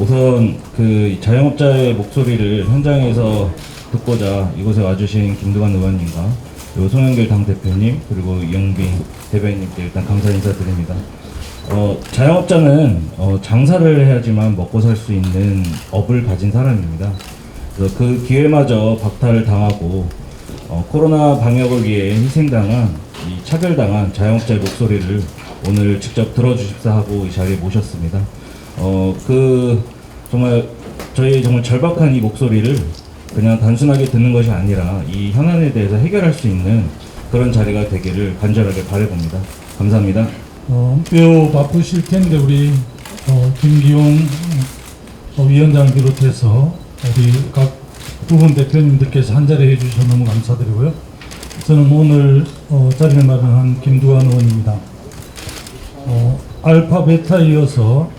우선 그 자영업자의 목소리를 현장에서 듣고자 이곳에 와주신 김두관 의원님과 그리고 송영길 당대표님 그리고 이영빈 대변인님께 일단 감사 인사드립니다. 자영업자는 장사를 해야지만 먹고 살 수 있는 업을 가진 사람입니다. 그래서 그 기회마저 박탈을 당하고 코로나 방역을 위해 희생당한 이 차별당한 자영업자의 목소리를 오늘 직접 들어주십사 하고 이 자리에 모셨습니다. 정말 저희의 정말 절박한 이 목소리를 그냥 단순하게 듣는 것이 아니라 이 현안에 대해서 해결할 수 있는 그런 자리가 되기를 간절하게 바라봅니다. 감사합니다. 매우 바쁘실 텐데 우리 김기용 위원장을 비롯해서 우리 각 부분 대표님들께서 한자리 해주셔서 너무 감사드리고요. 저는 오늘 자리를 마련한 김두관 의원입니다. 알파, 베타에 이어서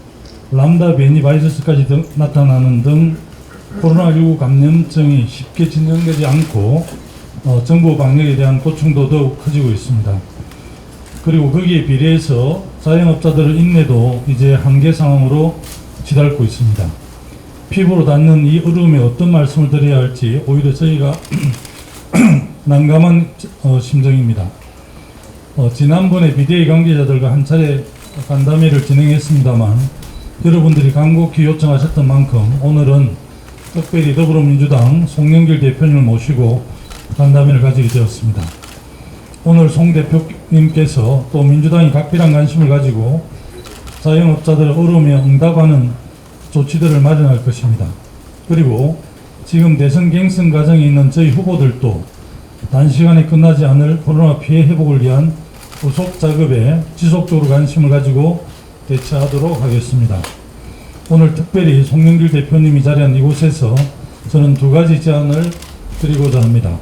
람다 변이 바이러스까지 나타나는 등 코로나19 감염증이 쉽게 진정되지 않고 정부 방역에 대한 고충도 더욱 커지고 있습니다. 그리고 거기에 비례해서 자영업자들의 인내도 이제 한계 상황으로 치닫고 있습니다. 피부로 닿는 이 어려움에 어떤 말씀을 드려야 할지 오히려 저희가 난감한 심정입니다. 지난번에 비대위 관계자들과 한 차례 간담회를 진행했습니다만 여러분들이 간곡히 요청하셨던 만큼 오늘은 특별히 더불어민주당 송영길 대표님을 모시고 간담회를 가지게 되었습니다. 오늘 송 대표님께서 또 민주당이 각별한 관심을 가지고 자영업자들의 어려움에 응답하는 조치들을 마련할 것입니다. 그리고 지금 대선 경선 과정에 있는 저희 후보들도 단시간에 끝나지 않을 코로나 피해 회복을 위한 후속 작업에 지속적으로 관심을 가지고 대처하도록 하겠습니다. 오늘 특별히 송영길 대표님이 자리한 이곳에서 저는 두 가지 제안을 드리고자 합니다.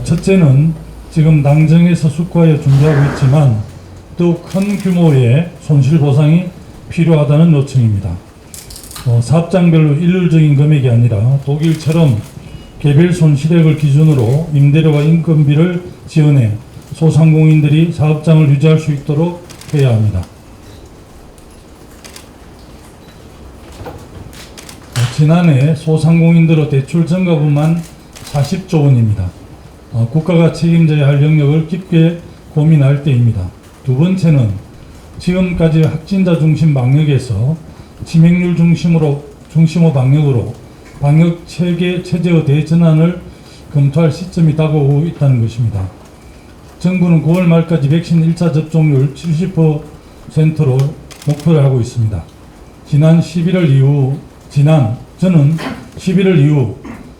첫째는 지금 당정에서 숙고하여 준비하고 있지만 더욱 큰 규모의 손실보상이 필요하다는 요청입니다. 사업장별로 일률적인 금액이 아니라 독일처럼 개별 손실액을 기준으로 임대료와 인건비를 지원해 소상공인들이 사업장을 유지할 수 있도록 해야 합니다. 지난해 소상공인들의 대출 증가분만 40조 원입니다. 국가가 책임져야 할 영역을 깊게 고민할 때입니다. 두 번째는 지금까지 확진자 중심 방역에서 치명률 중심의 방역으로 방역 체계의 대전환을 검토할 시점이 다가오고 있다는 것입니다. 정부는 9월 말까지 백신 1차 접종률 70%로 목표를 하고 있습니다. 저는 11월 이후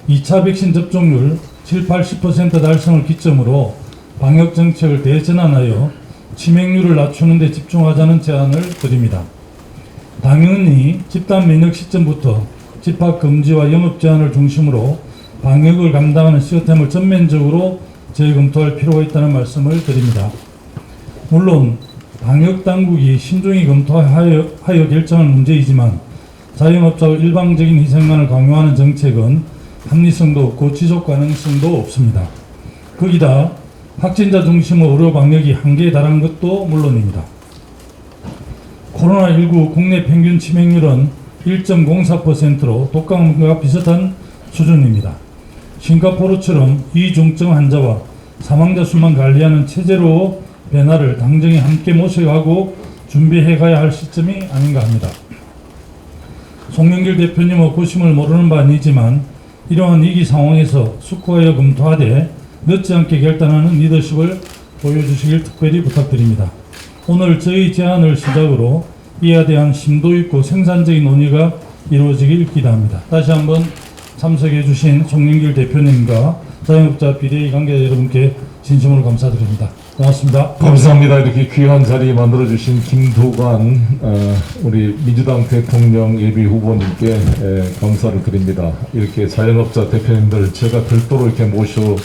2차 백신 접종률 70-80% 달성을 기점으로 방역 정책을 대전환하여 치명률을 낮추는 데 집중하자는 제안을 드립니다. 당연히 집단 면역 시점부터 집합 금지와 영업 제한을 중심으로 방역을 감당하는 시스템을 전면적으로 재검토할 필요가 있다는 말씀을 드립니다. 물론 방역 당국이 신중히 검토하여 결정할 문제이지만 자영업자의 일방적인 희생만을 강요하는 정책은 합리성도 없고 지속 가능성도 없습니다. 거기다 확진자 중심의 의료 방역이 한계에 달한 것도 물론입니다. 코로나19 국내 평균 치명률은 1.04%로 독감과 비슷한 수준입니다. 싱가포르처럼 이중증 환자와 사망자 수만 관리하는 체제로 변화를 당정이 함께 모셔가고 준비해 가야 할 시점이 아닌가 합니다. 송영길 대표님의 고심을 모르는 바 아니지만 이러한 위기 상황에서 숙고하여 검토하되 늦지 않게 결단하는 리더십을 보여주시길 특별히 부탁드립니다. 오늘 저희 제안을 시작으로 이에 대한 심도 있고 생산적인 논의가 이루어지길 기대합니다. 다시 한번 참석해 주신 송영길 대표님과 자영업자 비대위 관계자 여러분께 진심으로 감사드립니다. 고맙습니다. 감사합니다. 이렇게 귀한 자리 만들어주신 김두관 우리 민주당 대통령 예비 후보님께 감사를 드립니다. 이렇게 자영업자 대표님들 제가 별도로 이렇게 모셔서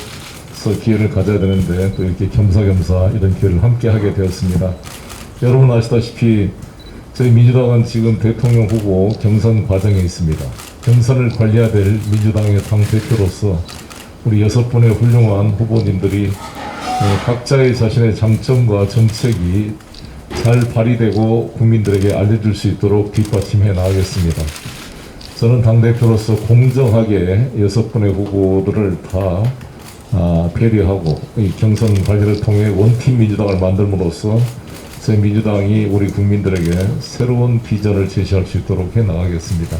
기회를 가져야 되는데 또 이렇게 겸사겸사 이런 기회를 함께 하게 되었습니다. 여러분 아시다시피 저희 민주당은 지금 대통령 후보 경선 과정에 있습니다. 경선을 관리해야 될 민주당의 당대표로서 우리 6분의 훌륭한 후보님들이 각자의 자신의 장점과 정책이 잘 발휘되고 국민들에게 알려줄 수 있도록 뒷받침해 나가겠습니다. 저는 당대표로서 공정하게 6분의 후보들을 다 배려하고 이 경선 관리를 통해 원팀 민주당을 만들므로써 저희 민주당이 우리 국민들에게 새로운 비전을 제시할 수 있도록 해나가겠습니다.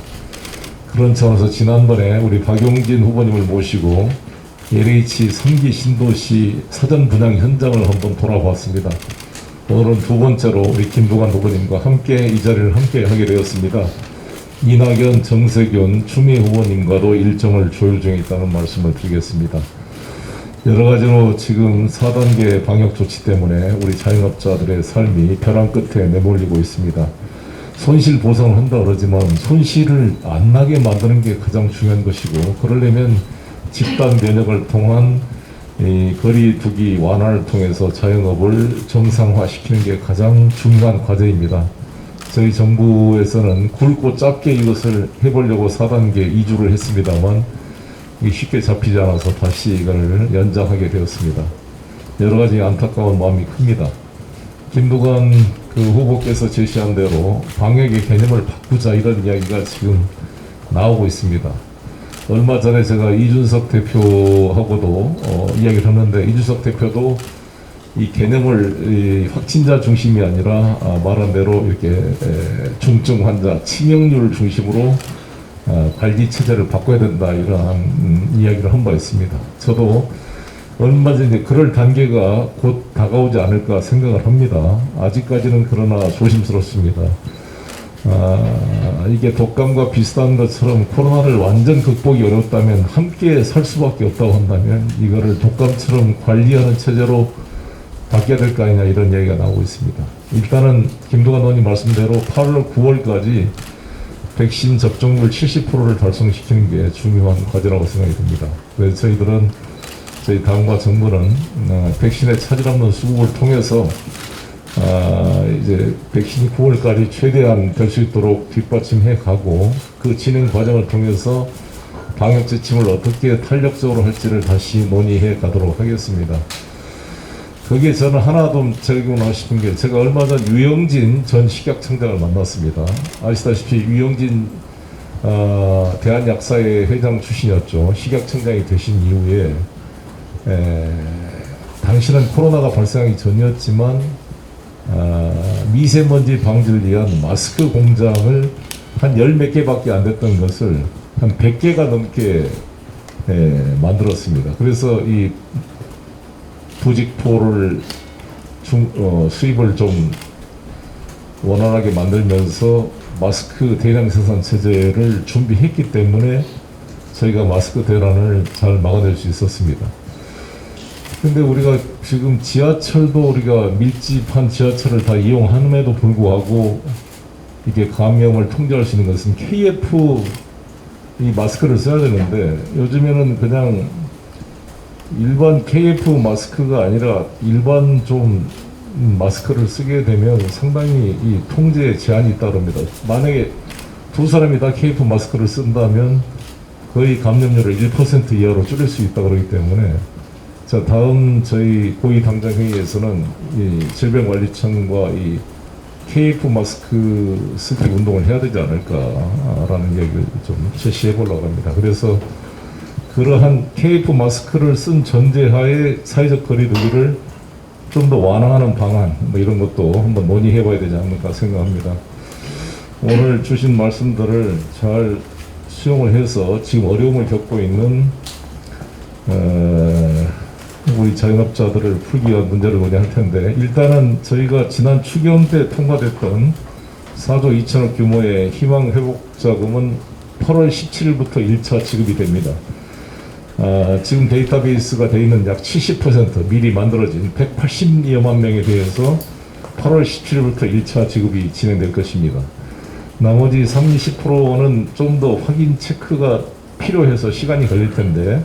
그런 차원에서 지난번에 우리 박용진 후보님을 모시고 LH 3기 신도시 사전 분양 현장을 한번 돌아봤습니다. 오늘은 두 번째로 우리 김두관 후보님과 함께 이 자리를 함께 하게 되었습니다. 이낙연, 정세균, 추미애 후보님과도 일정을 조율 중에 있다는 말씀을 드리겠습니다. 여러 가지로 지금 4단계 방역 조치 때문에 우리 자영업자들의 삶이 벼랑 끝에 내몰리고 있습니다. 손실 보상을 한다 그러지만 손실을 안 나게 만드는 게 가장 중요한 것이고, 그러려면 집단 면역을 통한 이 거리 두기 완화를 통해서 자영업을 정상화시키는 게 가장 중요한 과제입니다. 저희 정부에서는 굵고 짧게 이것을 해보려고 4단계 2주를 했습니다만 이게 쉽게 잡히지 않아서 다시 이걸 연장하게 되었습니다. 여러 가지 안타까운 마음이 큽니다. 김두관 후보께서 제시한 대로 방역의 개념을 바꾸자 이런 이야기가 지금 나오고 있습니다. 얼마 전에 제가 이준석 대표하고도 이야기를 했는데, 이준석 대표도 이 개념을 확진자 중심이 아니라 말한 대로 이렇게 중증 환자, 치명률 중심으로 관리 체제를 바꿔야 된다 이러한 이야기를 한 바 있습니다. 저도 얼마 전에 그럴 단계가 곧 다가오지 않을까 생각을 합니다. 아직까지는 그러나 조심스럽습니다. 이게 독감과 비슷한 것처럼 코로나를 완전 극복이 어렵다면, 함께 살 수밖에 없다고 한다면 이거를 독감처럼 관리하는 체제로 바뀌어야 될 거 아니냐 이런 얘기가 나오고 있습니다. 일단은 김두관 의원님 말씀대로 8월, 9월까지 백신 접종률 70%를 달성시키는 게 중요한 과제라고 생각이 듭니다. 그래서 저희 당과 정부는 백신의 차질 없는 수급을 통해서 이제 백신이 9월까지 최대한 될 수 있도록 뒷받침해 가고, 그 진행 과정을 통해서 방역 지침을 어떻게 탄력적으로 할지를 다시 논의해 가도록 하겠습니다. 거기에 저는 하나 좀 적용하고 싶은 게, 제가 얼마 전 유영진 전 식약청장을 만났습니다. 아시다시피 유영진 대한약사회 회장 출신이었죠. 식약청장이 되신 이후에 당시는 코로나가 발생하기 전이었지만 미세먼지 방지를 위한 마스크 공장을 한 10몇 개밖에 안 됐던 것을 한 100개가 넘게 만들었습니다. 그래서 이 부직포를 수입을 좀 원활하게 만들면서 마스크 대량 생산 체제를 준비했기 때문에 저희가 마스크 대란을 잘 막아낼 수 있었습니다. 근데 우리가 지금 지하철도 우리가 밀집한 지하철을 다 이용함에도 불구하고 이게 감염을 통제할 수 있는 것은 KF 이 마스크를 써야 되는데, 요즘에는 그냥 일반 KF 마스크가 아니라 일반 좀 마스크를 쓰게 되면 상당히 이 통제에 제한이 있다 그럽니다. 만약에 두 사람이 다 KF 마스크를 쓴다면 거의 감염률을 1% 이하로 줄일 수 있다 그러기 때문에, 자, 다음 저희 고위 당장 회의에서는 이 질병관리청과 이 KF 마스크 쓰기 운동을 해야 되지 않을까라는 얘기를 좀 제시해 보려고 합니다. 그래서 그러한 KF 마스크를 쓴 전제하에 사회적 거리두기를 좀 더 완화하는 방안, 뭐 이런 것도 한번 논의해 봐야 되지 않을까 생각합니다. 오늘 주신 말씀들을 잘 수용을 해서 지금 어려움을 겪고 있는 우리 자영업자들을 풀기 위한 문제를 논의할 텐데, 일단은 저희가 지난 추경 때 통과됐던 4조 2천억 규모의 희망회복자금은 8월 17일부터 1차 지급이 됩니다. 지금 데이터베이스가 되어 있는 약 70% 미리 만들어진 180여만 명에 대해서 8월 17일부터 1차 지급이 진행될 것입니다. 나머지 30%는 좀 더 확인 체크가 필요해서 시간이 걸릴 텐데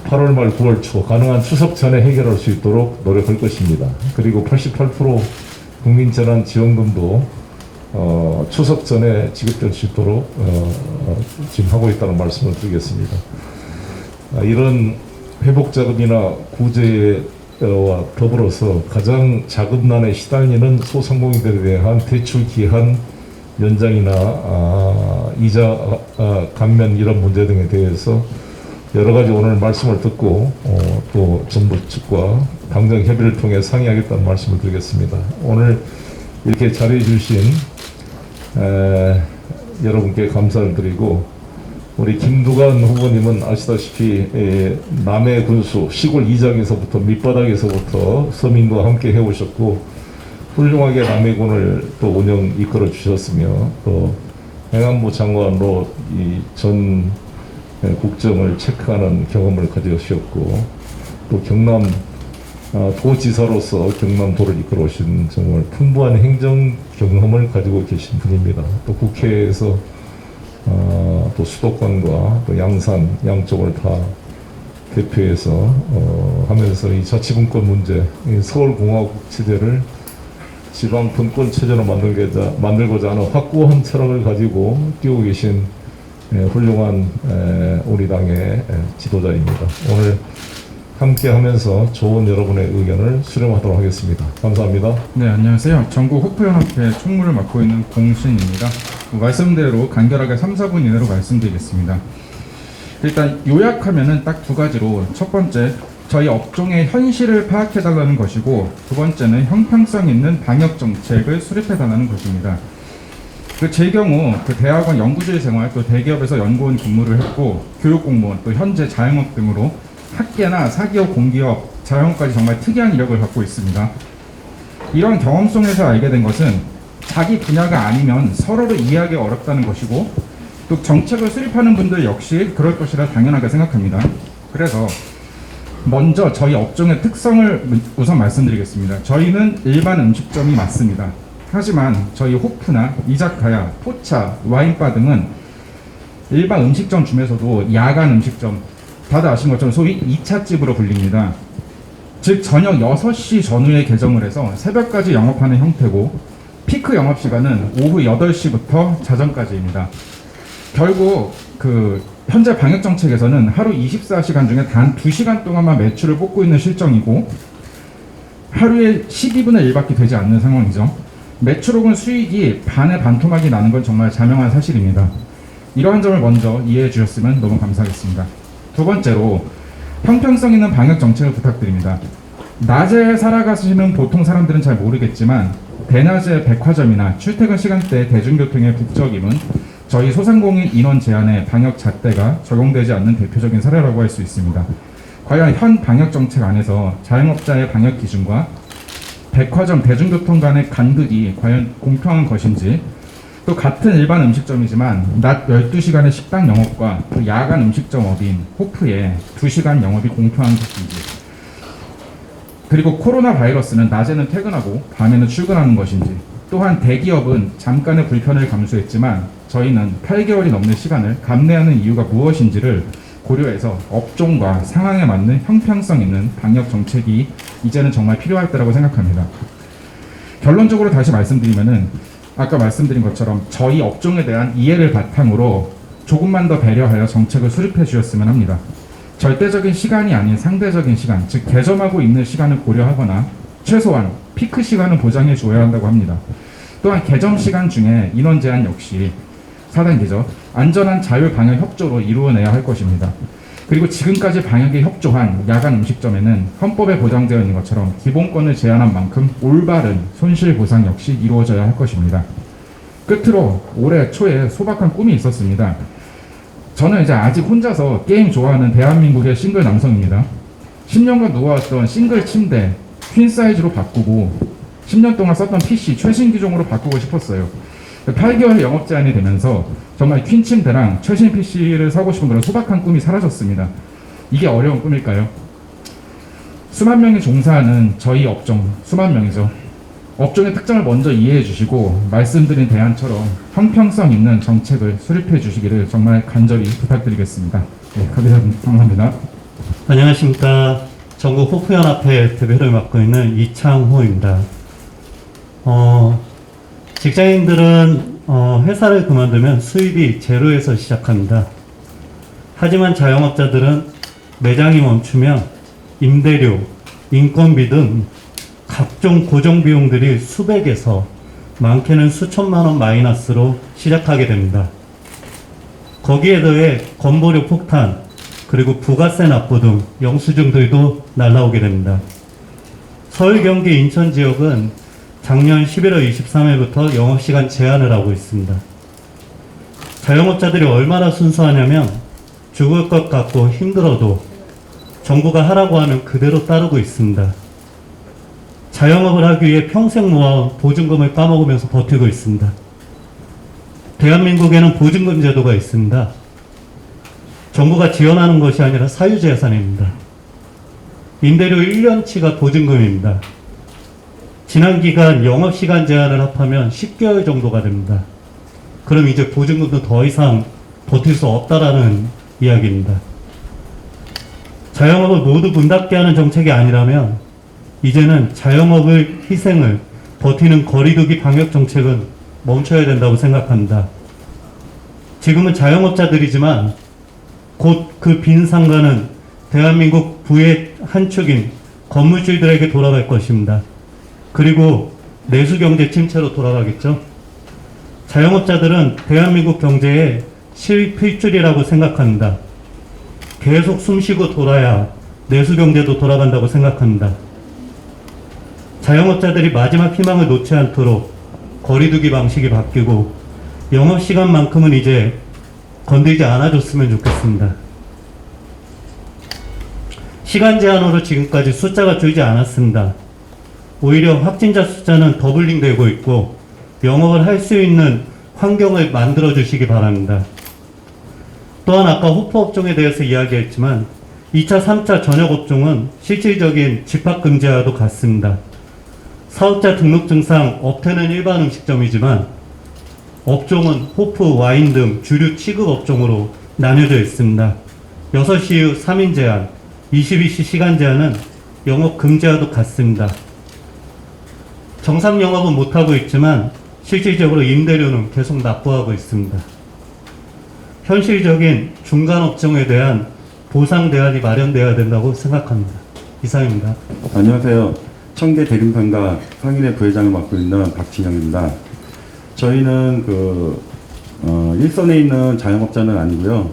8월 말 9월 초 가능한 추석 전에 해결할 수 있도록 노력할 것입니다. 그리고 88% 국민재난지원금도 추석 전에 지급될 수 있도록 지금 하고 있다는 말씀을 드리겠습니다. 이런 회복자금이나 구제와 더불어서 가장 자금난에 시달리는 소상공인들에 대한 대출 기한 연장이나 이자 감면 이런 문제 등에 대해서 여러 가지 오늘 말씀을 듣고 또 정부 측과 당정 협의를 통해 상의하겠다는 말씀을 드리겠습니다. 오늘 이렇게 자리해 주신 여러분께 감사를 드리고, 우리 김두관 후보님은 아시다시피 남해 군수 시골 이장에서부터 밑바닥에서부터 서민과 함께 해오셨고 훌륭하게 남해군을 또 운영 이끌어 주셨으며, 또 행안부 장관으로 이 전 국정을 체크하는 경험을 가지셨고, 또 경남 도지사로서 경남도를 이끌어 오신 정말 풍부한 행정 경험을 가지고 계신 분입니다. 또 국회에서 또 수도권과 또 양산 양쪽을 다 대표해서 하면서 이 자치분권 문제, 이 서울공화국 체제를 지방 분권 체제로 만들고자 하는 확고한 철학을 가지고 뛰고 계신 훌륭한 우리 당의 지도자입니다. 오늘 함께 하면서 좋은 여러분의 의견을 수렴하도록 하겠습니다. 감사합니다. 네, 안녕하세요. 전국 호프연합회 총무를 맡고 있는 공신입니다. 말씀대로 간결하게 3, 4분 이내로 말씀드리겠습니다. 일단 요약하면은 딱 두 가지로, 첫 번째, 저희 업종의 현실을 파악해달라는 것이고, 두 번째는 형평성 있는 방역 정책을 수립해달라는 것입니다. 제 경우 대학원 연구실 생활, 또 대기업에서 연구원 근무를 했고, 교육공무원, 또 현재 자영업 등으로 학계나 사기업, 공기업, 자영업까지 정말 특이한 이력을 갖고 있습니다. 이런 경험 속에서 알게 된 것은 자기 분야가 아니면 서로를 이해하기 어렵다는 것이고, 또 정책을 수립하는 분들 역시 그럴 것이라 당연하게 생각합니다. 그래서 먼저 저희 업종의 특성을 우선 말씀드리겠습니다. 저희는 일반 음식점이 맞습니다. 하지만 저희 호프나 이자카야, 포차, 와인바 등은 일반 음식점 중에서도 야간 음식점, 다들 아시는 것처럼 소위 2차집으로 불립니다. 즉 저녁 6시 전후에 개점을 해서 새벽까지 영업하는 형태고, 피크 영업시간은 오후 8시부터 자정까지입니다. 결국 현재 방역정책에서는 하루 24시간 중에 단 2시간 동안만 매출을 뽑고 있는 실정이고, 하루에 12분의 1밖에 되지 않는 상황이죠. 매출 혹은 수익이 반의 반토막이 나는 건 정말 자명한 사실입니다. 이러한 점을 먼저 이해해 주셨으면 너무 감사하겠습니다. 두 번째로, 형평성 있는 방역 정책을 부탁드립니다. 낮에 살아가시는 보통 사람들은 잘 모르겠지만, 대낮에 백화점이나 출퇴근 시간대 대중교통의 북적임은 저희 소상공인 인원 제한의 방역 잣대가 적용되지 않는 대표적인 사례라고 할 수 있습니다. 과연 현 방역 정책 안에서 자영업자의 방역 기준과 백화점, 대중교통 간의 간극이 과연 공평한 것인지, 또 같은 일반 음식점이지만 낮 12시간의 식당 영업과 야간 음식점업인 호프의 2시간 영업이 공평한 것인지, 그리고 코로나 바이러스는 낮에는 퇴근하고 밤에는 출근하는 것인지, 또한 대기업은 잠깐의 불편을 감수했지만 저희는 8개월이 넘는 시간을 감내하는 이유가 무엇인지를 고려해서 업종과 상황에 맞는 형평성 있는 방역 정책이 이제는 정말 필요할 때라고 생각합니다. 결론적으로 다시 말씀드리면은, 아까 말씀드린 것처럼 저희 업종에 대한 이해를 바탕으로 조금만 더 배려하여 정책을 수립해 주셨으면 합니다. 절대적인 시간이 아닌 상대적인 시간, 즉 개점하고 있는 시간을 고려하거나 최소한 피크 시간을 보장해 줘야 한다고 합니다. 또한 개점 시간 중에 인원 제한 역시 4단계죠. 안전한 자율 방역 협조로 이루어내야 할 것입니다. 그리고 지금까지 방역에 협조한 야간 음식점에는 헌법에 보장되어 있는 것처럼 기본권을 제한한 만큼 올바른 손실 보상 역시 이루어져야 할 것입니다. 끝으로 올해 초에 소박한 꿈이 있었습니다. 저는 이제 아직 혼자서 게임 좋아하는 대한민국의 싱글 남성입니다. 10년간 누워왔던 싱글 침대 퀸 사이즈로 바꾸고 10년 동안 썼던 PC 최신 기종으로 바꾸고 싶었어요. 8개월 영업 제한이 되면서 정말 퀸 침대랑 최신 PC를 사고 싶은 그런 소박한 꿈이 사라졌습니다. 이게 어려운 꿈일까요? 수만 명이 종사하는 저희 업종, 수만 명이죠. 업종의 특성을 먼저 이해해 주시고 말씀드린 대안처럼 형평성 있는 정책을 수립해 주시기를 정말 간절히 부탁드리겠습니다. 네, 감사합니다. 안녕하십니까. 전국 호프연합회 대표를 맡고 있는 이창호입니다. 직장인들은 회사를 그만두면 수입이 제로에서 시작합니다. 하지만 자영업자들은 매장이 멈추면 임대료, 인건비 등 각종 고정 비용들이 수백에서 많게는 수천만 원 마이너스로 시작하게 됩니다. 거기에 더해 건보료 폭탄, 그리고 부가세 납부 등 영수증들도 날라오게 됩니다. 서울, 경기, 인천 지역은 작년 11월 23일부터 영업시간 제한을 하고 있습니다. 자영업자들이 얼마나 순수하냐면 죽을 것 같고 힘들어도 정부가 하라고 하면 그대로 따르고 있습니다. 자영업을 하기 위해 평생 모아온 보증금을 까먹으면서 버티고 있습니다. 대한민국에는 보증금 제도가 있습니다. 정부가 지원하는 것이 아니라 사유재산입니다. 임대료 1년치가 보증금입니다. 지난 기간 영업시간 제한을 합하면 10개월 정도가 됩니다. 그럼 이제 보증금도 더 이상 버틸 수 없다라는 이야기입니다. 자영업을 모두 문 닫게 하는 정책이 아니라면 이제는 자영업을 희생을 버티는 거리두기 방역 정책은 멈춰야 된다고 생각합니다. 지금은 자영업자들이지만 곧 그 빈 상가는 대한민국 부의 한 축인 건물주들에게 돌아갈 것입니다. 그리고 내수경제 침체로 돌아가겠죠. 자영업자들은 대한민국 경제의 실필줄이라고 생각합니다. 계속 숨쉬고 돌아야 내수경제도 돌아간다고 생각합니다. 자영업자들이 마지막 희망을 놓지 않도록 거리두기 방식이 바뀌고 영업시간만큼은 이제 건들지 않아줬으면 좋겠습니다. 시간 제한으로 지금까지 숫자가 줄지 않았습니다. 오히려 확진자 숫자는 더블링 되고 있고 영업을 할 수 있는 환경을 만들어 주시기 바랍니다. 또한 아까 호프업종에 대해서 이야기했지만 2차, 3차 전역업종은 실질적인 집합금지와도 같습니다. 사업자 등록증상 업태는 일반 음식점이지만 업종은 호프, 와인 등 주류 취급 업종으로 나뉘어져 있습니다. 6시 이후 3인 제한, 22시 시간 제한은 영업 금지와도 같습니다. 정상 영업은 못하고 있지만 실질적으로 임대료는 계속 납부하고 있습니다. 현실적인 중간 업종에 대한 보상 대안이 마련되어야 된다고 생각합니다. 이상입니다. 안녕하세요. 청계 대림상가 상인회 부회장을 맡고 있는 박진영입니다. 저희는 일선에 있는 자영업자는 아니고요.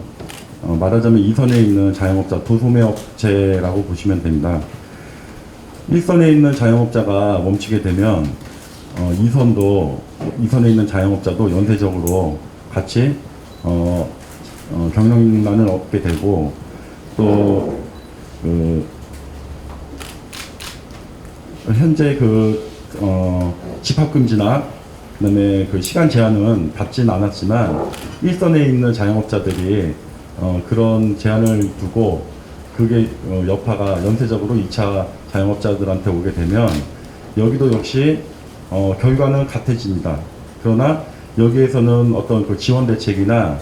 말하자면 2선에 있는 자영업자 도소매업체라고 보시면 됩니다. 1선에 있는 자영업자가 멈추게 되면 2선에 있는 자영업자도 연쇄적으로 같이 경영난을 얻게 되고 또 현재 집합금지나 그다음에 시간 제한은 받지는 않았지만 1선에 있는 자영업자들이 그런 제한을 두고 그게 여파가 연쇄적으로 2차 자영업자들한테 오게 되면 여기도 역시 결과는 같아집니다. 그러나 여기에서는 어떤 지원 대책이나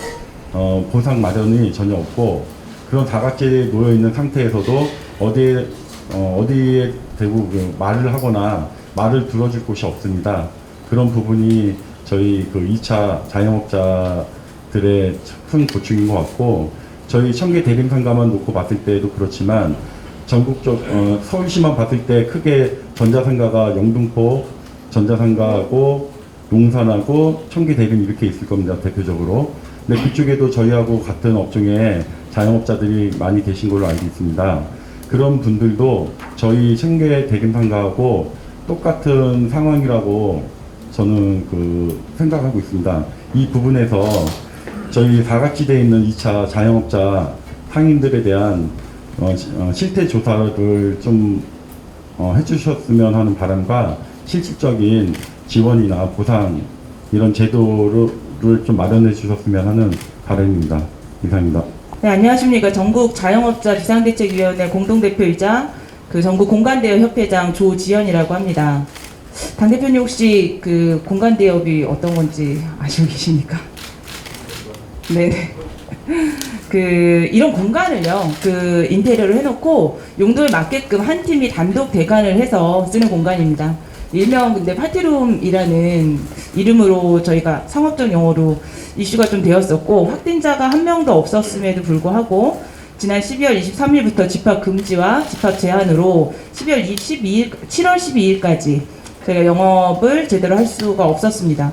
보상 마련이 전혀 없고 그런 다각지에 놓여 있는 상태에서도 어디에 대고 말을 하거나 말을 들어줄 곳이 없습니다. 그런 부분이 저희 2차 자영업자들의 큰 고충인 것 같고 저희 청계 대림상가만 놓고 봤을 때도 그렇지만 전국적 서울시만 봤을 때 크게 전자상가가 영등포 전자상가하고 용산하고 청계 대림 이렇게 있을 겁니다. 대표적으로. 근데 그쪽에도 저희하고 같은 업종에 자영업자들이 많이 계신 걸로 알고 있습니다. 그런 분들도 저희 청계 대림상가하고 똑같은 상황이라고 저는 생각하고 있습니다. 이 부분에서 저희 사각지대에 있는 2차 자영업자 상인들에 대한 실태 조사를 좀 해주셨으면 하는 바람과 실질적인 지원이나 보상 이런 제도를 좀 마련해 주셨으면 하는 바람입니다. 이상입니다. 네, 안녕하십니까. 전국 자영업자 비상대책위원회 공동대표이자 전국 공간대여 협회장 조지연이라고 합니다. 당대표님 혹시 공간대여비 어떤 건지 아시고 계십니까? 네네. 이런 공간을요, 인테리어를 해놓고 용도에 맞게끔 한 팀이 단독 대관을 해서 쓰는 공간입니다. 일명 근데 파티룸이라는 이름으로 저희가 상업적 용어로 이슈가 좀 되었었고 확진자가 한 명도 없었음에도 불구하고 지난 12월 23일부터 집합 금지와 집합 제한으로 7월 12일까지 저희가 영업을 제대로 할 수가 없었습니다.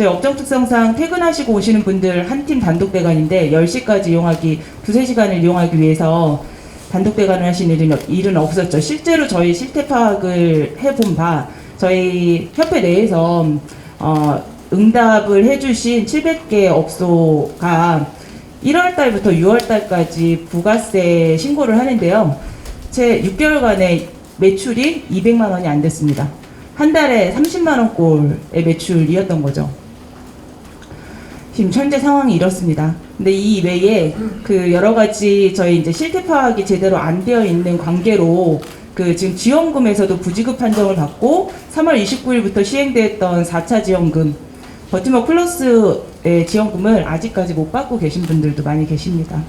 저희 업종 특성상 퇴근하시고 오시는 분들 한 팀 단독 대관인데 10시까지 이용하기, 2-3시간을 이용하기 위해서 단독 대관을 하시는 일은 없었죠. 실제로 저희 실태 파악을 해본 바 저희 협회 내에서 응답을 해주신 700개 업소가 1월 달부터 6월 달까지 부가세 신고를 하는데요. 제 6개월간의 매출이 200만 원이 안 됐습니다. 한 달에 30만 원 꼴의 매출이었던 거죠. 지금 현재 상황이 이렇습니다. 근데 이 외에 그 여러 가지 저희 이제 실태 파악이 제대로 안 되어 있는 관계로 그 지금 지원금에서도 부지급 판정을 받고 3월 29일부터 시행됐던 4차 지원금, 버티머 플러스의 지원금을 아직까지 못 받고 계신 분들도 많이 계십니다.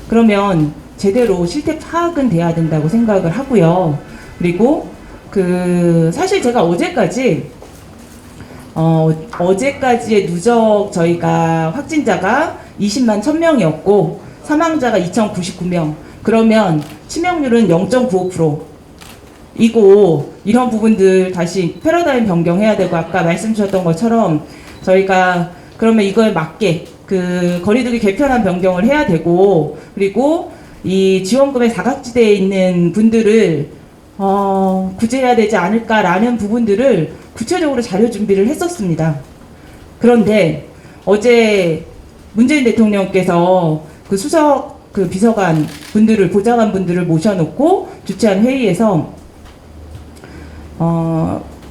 그러면 제대로 실태 파악은 돼야 된다고 생각을 하고요. 그리고 그 사실 제가 어제까지의 누적 저희가 확진자가 20만 1000명이었고 사망자가 2099명. 그러면 치명률은 0.95%. 이고 이런 부분들 다시 패러다임 변경해야 되고 아까 말씀 주셨던 것처럼 저희가 그러면 이거에 맞게 그 거리두기 개편안 변경을 해야 되고 그리고 이 지원금의 사각지대에 있는 분들을 구제해야 되지 않을까라는 부분들을 구체적으로 자료 준비를 했었습니다. 그런데 어제 문재인 대통령께서 그 수석 그 비서관 분들을 보좌관 분들을 모셔놓고 주최한 회의에서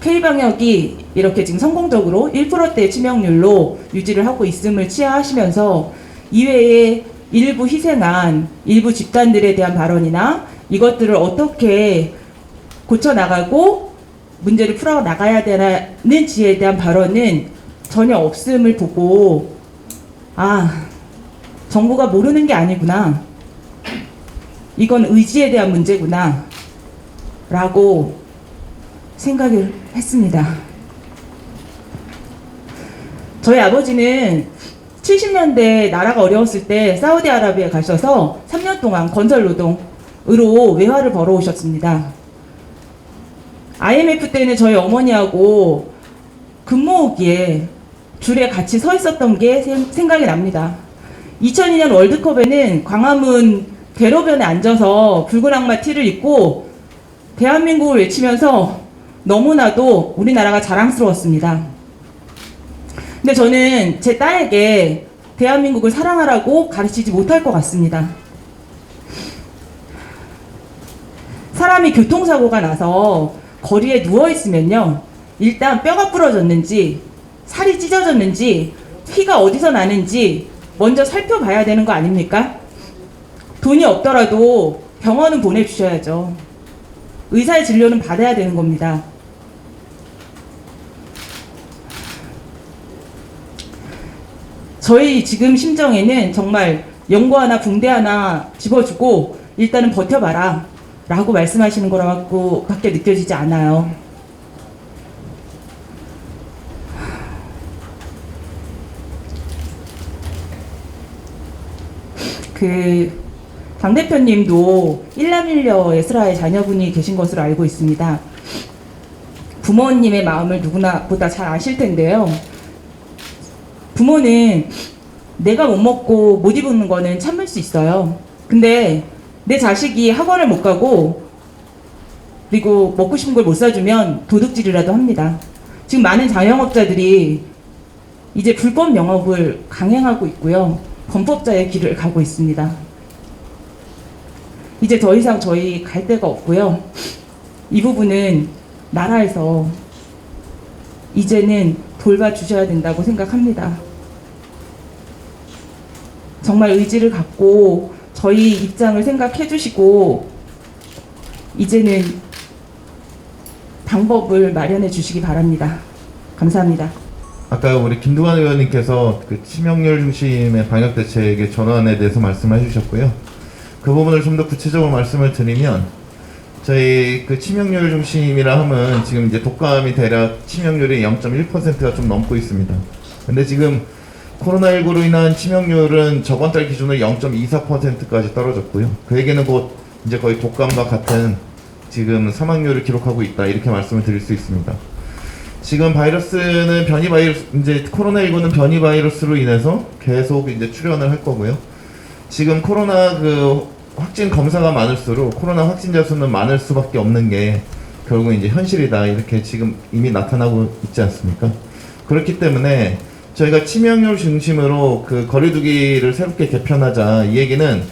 K방역이 이렇게 지금 성공적으로 1%대 치명률로 유지를 하고 있음을 치하하시면서 이외에 일부 희생한 일부 집단들에 대한 발언이나 이것들을 어떻게 고쳐나가고 문제를 풀어나가야 되는 지에 대한 발언은 전혀 없음을 보고 정부가 모르는 게 아니구나. 이건 의지에 대한 문제구나. 라고 생각을 했습니다. 저희 아버지는 70년대 나라가 어려웠을 때 사우디아라비아에 가셔서 3년 동안 건설 노동으로 외화를 벌어오셨습니다. IMF 때는 저희 어머니하고 근무기에 줄에 같이 서 있었던 게 생각이 납니다. 2002년 월드컵에는 광화문 대로변에 앉아서 붉은 악마 티를 입고 대한민국을 외치면서 너무나도 우리나라가 자랑스러웠습니다. 근데 저는 제 딸에게 대한민국을 사랑하라고 가르치지 못할 것 같습니다. 사람이 교통사고가 나서 거리에 누워있으면요, 일단 뼈가 부러졌는지 살이 찢어졌는지 피가 어디서 나는지 먼저 살펴봐야 되는 거 아닙니까? 돈이 없더라도 병원은 보내주셔야죠. 의사의 진료는 받아야 되는 겁니다. 저희 지금 심정에는 정말 연고 하나 붕대 하나 집어주고 일단은 버텨봐라 라고 말씀하시는 거라고 밖에 느껴지지 않아요. 당대표님도 일남일녀 에스라의 자녀분이 계신 것으로 알고 있습니다. 부모님의 마음을 누구나 보다 잘 아실 텐데요. 부모는 내가 못 먹고 못 입는 거는 참을 수 있어요. 근데 내 자식이 학원을 못 가고 그리고 먹고 싶은 걸 못 사주면 도둑질이라도 합니다. 지금 많은 자영업자들이 이제 불법 영업을 강행하고 있고요. 범법자의 길을 가고 있습니다. 이제 더 이상 저희 갈 데가 없고요. 이 부분은 나라에서 이제는 돌봐주셔야 된다고 생각합니다. 정말 의지를 갖고 저희 입장을 생각해 주시고 이제는 방법을 마련해 주시기 바랍니다. 감사합니다. 아까 우리 김두관 의원님께서 그 치명률 중심의 방역 대책의 전환에 대해서 말씀해 주셨고요. 그 부분을 좀 더 구체적으로 말씀을 드리면 저희 그 치명률 중심이라 하면 지금 이제 독감이 대략 치명률이 0.1%가 좀 넘고 있습니다. 근데 지금 코로나19로 인한 치명률은 저번 달 기준으로 0.24%까지 떨어졌고요. 그 얘기는 곧 이제 거의 독감과 같은 지금 사망률을 기록하고 있다 이렇게 말씀을 드릴 수 있습니다. 지금 바이러스는 변이 바이러스, 이제 코로나19는 변이 바이러스로 인해서 계속 이제 출현을 할 거고요. 지금 코로나 그 확진 검사가 많을수록 코로나 확진자 수는 많을 수밖에 없는 게 결국 이제 현실이다, 이렇게 지금 이미 나타나고 있지 않습니까? 그렇기 때문에 저희가 치명률 중심으로 그 거리두기를 새롭게 개편하자, 이 얘기는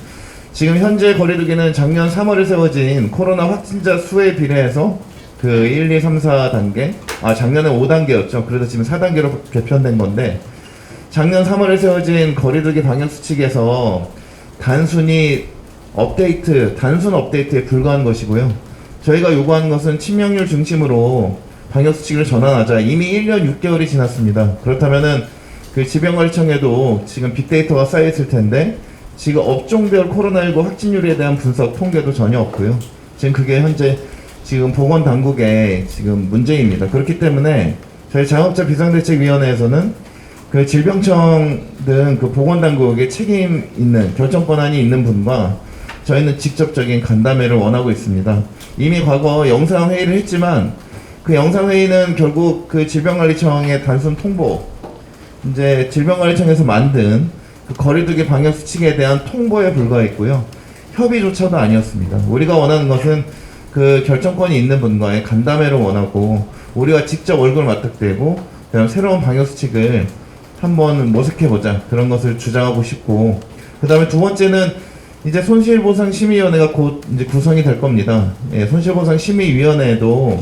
지금 현재 거리두기는 작년 3월에 세워진 코로나 확진자 수에 비례해서 그 1, 2, 3, 4단계, 작년에 5단계였죠. 그래서 지금 4단계로 개편된 건데, 작년 3월에 세워진 거리두기 방역수칙에서 단순히 단순 업데이트에 불과한 것이고요. 저희가 요구하는 것은 치명률 중심으로 방역수칙을 전환하자. 이미 1년 6개월이 지났습니다. 그렇다면은 그 질병관리청에도 지금 빅데이터가 쌓여있을 텐데, 지금 업종별 코로나19 확진율에 대한 분석 통계도 전혀 없고요. 지금 그게 현재 지금 보건당국의 지금 문제입니다. 그렇기 때문에 저희 자영업자 비상대책위원회에서는 그 질병청 등 그 보건당국의 책임 있는 결정 권한이 있는 분과 저희는 직접적인 간담회를 원하고 있습니다. 이미 과거 영상회의를 했지만 그 영상회의는 결국 그 질병관리청의 단순 통보, 이제 질병관리청에서 만든 그 거리두기 방역수칙에 대한 통보에 불과했고요. 협의조차도 아니었습니다. 우리가 원하는 것은 그 결정권이 있는 분과의 간담회를 원하고, 우리가 직접 얼굴 맞닥대고 그다음 새로운 방역수칙을 한번 모색해보자, 그런 것을 주장하고 싶고, 그 다음에 두 번째는 이제 손실보상심의위원회가 곧 이제 구성이 될 겁니다. 예, 손실보상심의위원회에도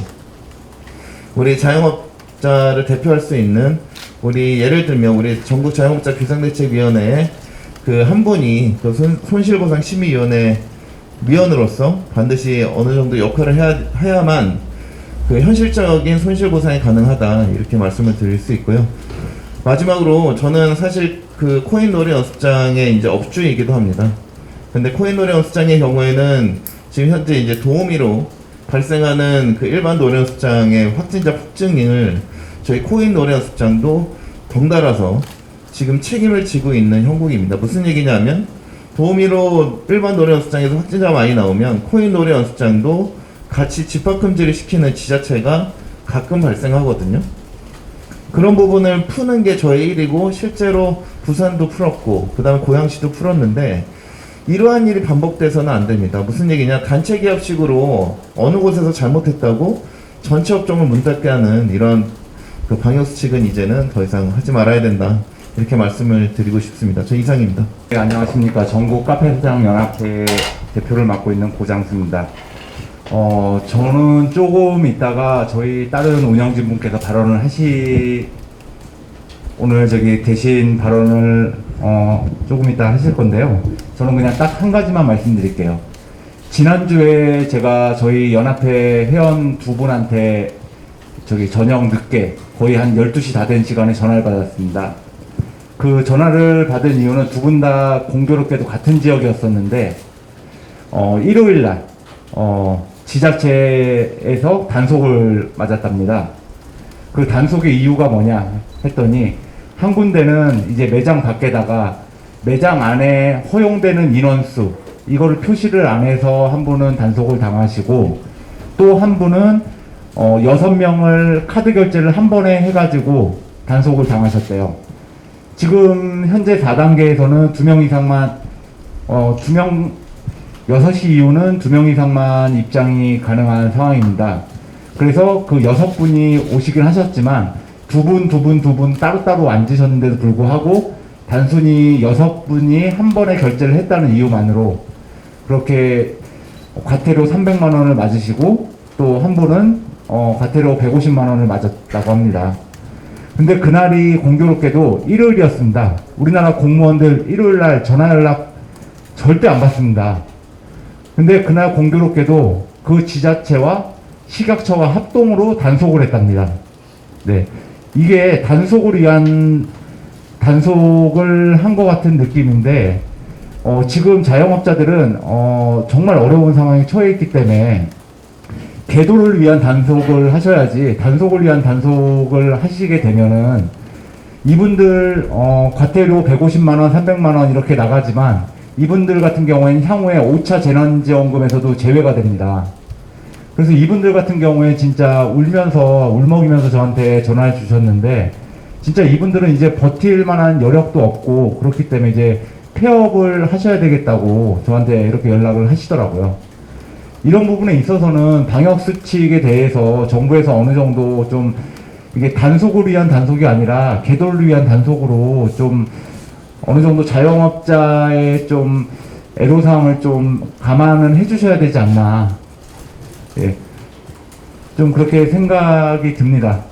우리 자영업자를 대표할 수 있는, 우리 예를 들면 우리 전국 자영업자 비상대책위원회에 그 한 분이 그 손실보상심의위원회 위원으로서 반드시 어느 정도 역할을 해야만 그 현실적인 손실보상이 가능하다, 이렇게 말씀을 드릴 수 있고요. 마지막으로 저는 사실 그 코인놀이 연습장의 이제 업주이기도 합니다. 근데 코인놀이 연습장의 경우에는 지금 현재 이제 도우미로 발생하는 그 일반 놀이 연습장의 확진자 폭증을 저희 코인놀이 연습장도 덩달아서 지금 책임을 지고 있는 형국입니다. 무슨 얘기냐면, 도우미로 일반 놀이 연습장에서 확진자가 많이 나오면 코인 놀이 연습장도 같이 집합금지를 시키는 지자체가 가끔 발생하거든요. 그런 부분을 푸는 게 저의 일이고, 실제로 부산도 풀었고 그 다음에 고양시도 풀었는데, 이러한 일이 반복돼서는 안 됩니다. 무슨 얘기냐, 단체 기합식으로 어느 곳에서 잘못했다고 전체 업종을 문 닫게 하는 이런 그 방역수칙은 이제는 더 이상 하지 말아야 된다, 이렇게 말씀을 드리고 싶습니다. 저 이상입니다. 네, 안녕하십니까. 전국 카페사장 연합회 대표를 맡고 있는 고장수입니다. 저는 조금 있다가 저희 다른 운영진 분께서 발언을 오늘 대신 발언을 조금 이따 하실 건데요. 저는 그냥 딱 한 가지만 말씀드릴게요. 지난주에 제가 저희 연합회 회원 두 분한테 저녁 늦게 거의 한 12시 다 된 시간에 전화를 받았습니다. 그 전화를 받은 이유는 두 분 다 공교롭게도 같은 지역이었었는데, 일요일날 지자체에서 단속을 맞았답니다. 그 단속의 이유가 뭐냐 했더니, 한 군데는 이제 매장 밖에다가 매장 안에 허용되는 인원수, 이거를 표시를 안 해서 한 분은 단속을 당하시고, 또 한 분은 6명을 카드 결제를 한 번에 해가지고 단속을 당하셨대요. 지금 현재 4단계에서는 2명 이상만 6시 이후는 2명 이상만 입장이 가능한 상황입니다. 그래서 그 6분이 오시긴 하셨지만 두 분 따로따로 앉으셨는데도 불구하고 단순히 6분이 한 번에 결제를 했다는 이유만으로 그렇게 과태료 300만 원을 맞으시고, 또 한 분은 과태료 150만 원을 맞았다고 합니다. 근데 그날이 공교롭게도 일요일이었습니다. 우리나라 공무원들 일요일날 전화 연락 절대 안 받습니다. 근데 그날 공교롭게도 그 지자체와 식약처가 합동으로 단속을 했답니다. 네, 이게 단속을 한 것 같은 느낌인데, 지금 자영업자들은 정말 어려운 상황에 처해 있기 때문에 계도를 위한 단속을 하셔야지, 단속을 위한 단속을 하시게 되면은 이분들 과태료 150만원, 300만원 이렇게 나가지만 이분들 같은 경우에는 향후에 5차 재난지원금에서도 제외가 됩니다. 그래서 이분들 같은 경우에 진짜 울먹이면서 저한테 전화를 주셨는데, 진짜 이분들은 이제 버틸 만한 여력도 없고, 그렇기 때문에 이제 폐업을 하셔야 되겠다고 저한테 이렇게 연락을 하시더라고요. 이런 부분에 있어서는 방역 수칙에 대해서 정부에서 어느 정도 좀 이게 단속을 위한 단속이 아니라 계도를 위한 단속으로 좀 어느 정도 자영업자의 좀 애로사항을 좀 감안은 해주셔야 되지 않나. 예. 좀 그렇게 생각이 듭니다.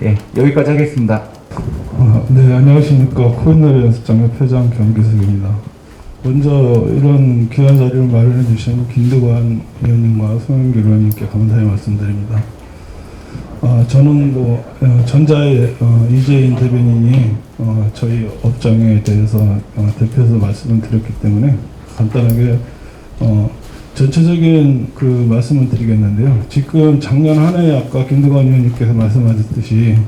예. 여기까지 하겠습니다. 네, 안녕하십니까. 코로나 연습장협회장 경기석입니다. 먼저 이런 귀한 자리를 마련해 주신 김두관 의원님과 송영길 의원님께 감사의 말씀드립니다. 저는 전자의 이재인 대변인이 저희 업장에 대해서 대표해서 말씀을 드렸기 때문에 간단하게 전체적인 그 말씀을 드리겠는데요. 지금 작년 한 해 아까 김두관 의원님께서 말씀하셨듯이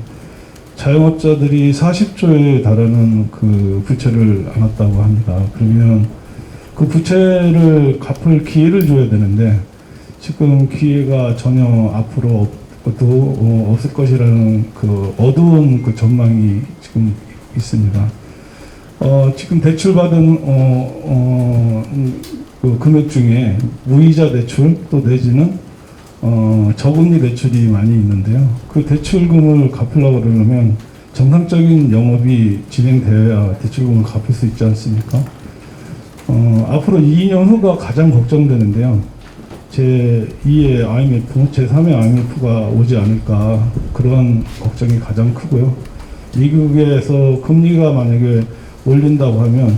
자영업자들이 40조에 달하는 그 부채를 안았다고 합니다. 그러면 그 부채를 갚을 기회를 줘야 되는데 지금 기회가 전혀 앞으로 없을 것이라는 그 어두운 그 전망이 지금 있습니다. 지금 대출받은 그 금액 중에 무이자 대출 또 내지는 저금리 대출이 많이 있는데요. 그 대출금을 갚으려고 그러면 정상적인 영업이 진행되어야 대출금을 갚을 수 있지 않습니까? 앞으로 2년 후가 가장 걱정되는데요. 제2의 IMF, 제3의 IMF가 오지 않을까 그런 걱정이 가장 크고요. 미국에서 금리가 만약에 올린다고 하면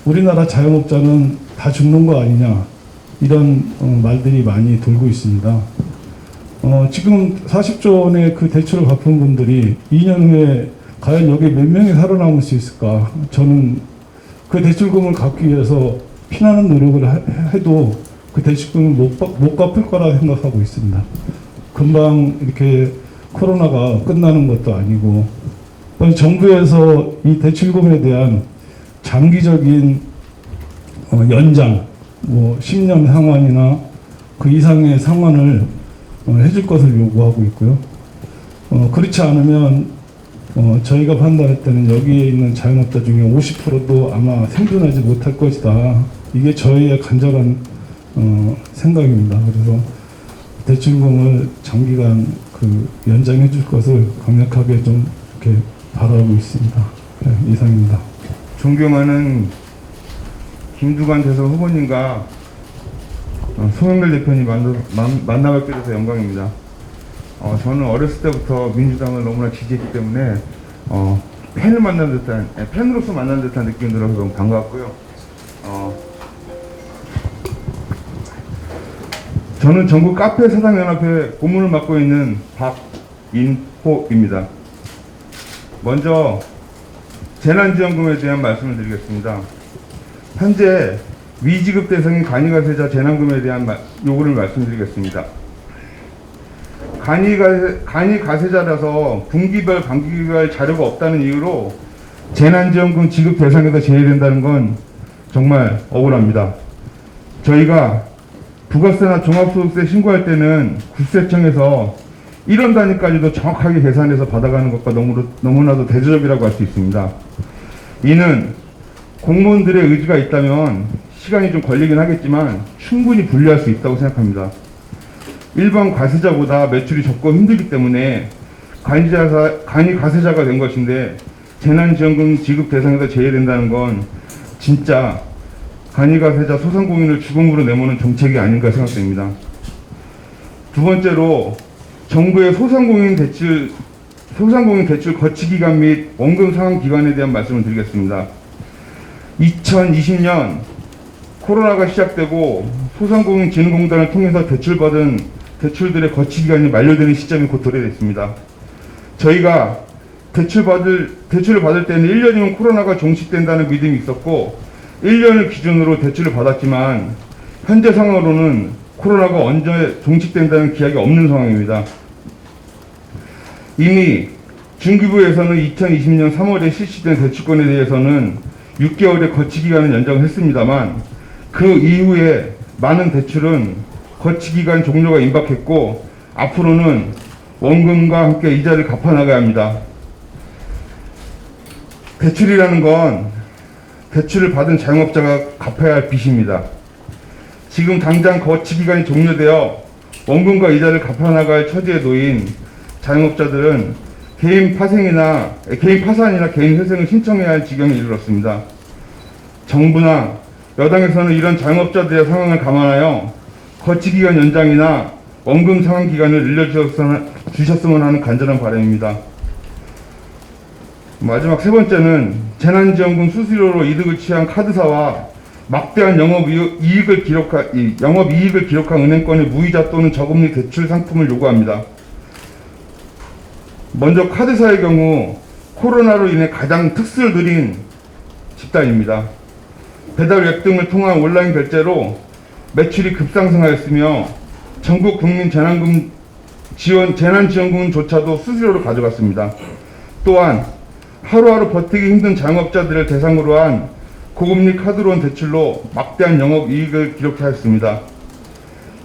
우리나라 자영업자는 다 죽는 거 아니냐 이런 말들이 많이 돌고 있습니다. 지금 40조 원의 그 대출을 갚은 분들이 2년 후에 과연 여기에 몇 명이 살아남을 수 있을까? 저는 그 대출금을 갚기 위해서 피나는 노력을 해도 그 대출금을 못 갚을 거라 생각하고 있습니다. 금방 이렇게 코로나가 끝나는 것도 아니고 정부에서 이 대출금에 대한 장기적인 연장, 10년 상환이나 그 이상의 상환을 해줄 것을 요구하고 있고요. 그렇지 않으면 저희가 판단할 때는 여기에 있는 자영업자 중에 50%도 아마 생존하지 못할 것이다. 이게 저희의 간절한 생각입니다. 그래서 대출금을 장기간 그 연장해 줄 것을 강력하게 좀 이렇게 바라고 있습니다. 네, 이상입니다. 존경하는 김두관 대선 후보님과 송영길 대표님 만나뵙게 돼서 영광입니다. 저는 어렸을 때부터 민주당을 너무나 지지했기 때문에 팬으로서 만난 듯한 느낌이 들어서 너무 반가웠고요. 저는 전국 카페 사장연합회 고문을 맡고 있는 박인호입니다. 먼저 재난지원금에 대한 말씀을 드리겠습니다. 현재 미지급 대상인 간이가세자 재난금에 대한 요구를 말씀드리겠습니다. 간이가세자라서 분기별, 반기별 자료가 없다는 이유로 재난지원금 지급 대상에서 제외된다는 건 정말 억울합니다. 저희가 부가세나 종합소득세 신고할 때는 국세청에서 1원 단위까지도 정확하게 계산해서 받아가는 것과 너무나도 대조적이라고 할 수 있습니다. 이는 공무원들의 의지가 있다면 시간이 좀 걸리긴 하겠지만 충분히 분리할 수 있다고 생각합니다. 일반 과세자보다 매출이 적고 힘들기 때문에 간이 가세자가 된 것인데 재난지원금 지급 대상에서 제외된다는 건 진짜 간이 가세자 소상공인을 죽음으로 내모는 정책이 아닌가 생각됩니다. 두 번째로 정부의 소상공인 대출 거치기간 및 원금 상환 기간에 대한 말씀을 드리겠습니다. 2020년 코로나가 시작되고 소상공인진흥공단을 통해서 대출받은 대출들의 거치기간이 만료되는 시점이 곧 도래됐습니다. 저희가 대출을 받을 때는 1년이면 코로나가 종식된다는 믿음이 있었고 1년을 기준으로 대출을 받았지만 현재 상황으로는 코로나가 언제 종식된다는 기약이 없는 상황입니다. 이미 중기부에서는 2020년 3월에 실시된 대출권에 대해서는 6개월의 거치기간을 연장을 했습니다만 그 이후에 많은 대출은 거치 기간 종료가 임박했고 앞으로는 원금과 함께 이자를 갚아 나가야 합니다. 대출이라는 건 대출을 받은 자영업자가 갚아야 할 빚입니다. 지금 당장 거치 기간이 종료되어 원금과 이자를 갚아 나갈 처지에 놓인 자영업자들은 개인 파산이나 개인 회생을 신청해야 할 지경에 이르렀습니다. 정부나 여당에서는 이런 자영업자들의 상황을 감안하여 거치기간 연장이나 원금 상환 기간을 늘려주셨으면 하는 간절한 바람입니다. 마지막 세 번째는 재난지원금 수수료로 이득을 취한 카드사와 막대한 영업이익을 기록한 은행권의 무이자 또는 저금리 대출 상품을 요구합니다. 먼저 카드사의 경우 코로나로 인해 가장 특수를 누린 집단입니다. 배달 웹 등을 통한 온라인 결제로 매출이 급상승하였으며 전국 국민 재난지원금조차도 수수료로 가져갔습니다. 또한 하루하루 버티기 힘든 자영업자들을 대상으로 한 고금리 카드론 대출로 막대한 영업이익을 기록하였습니다.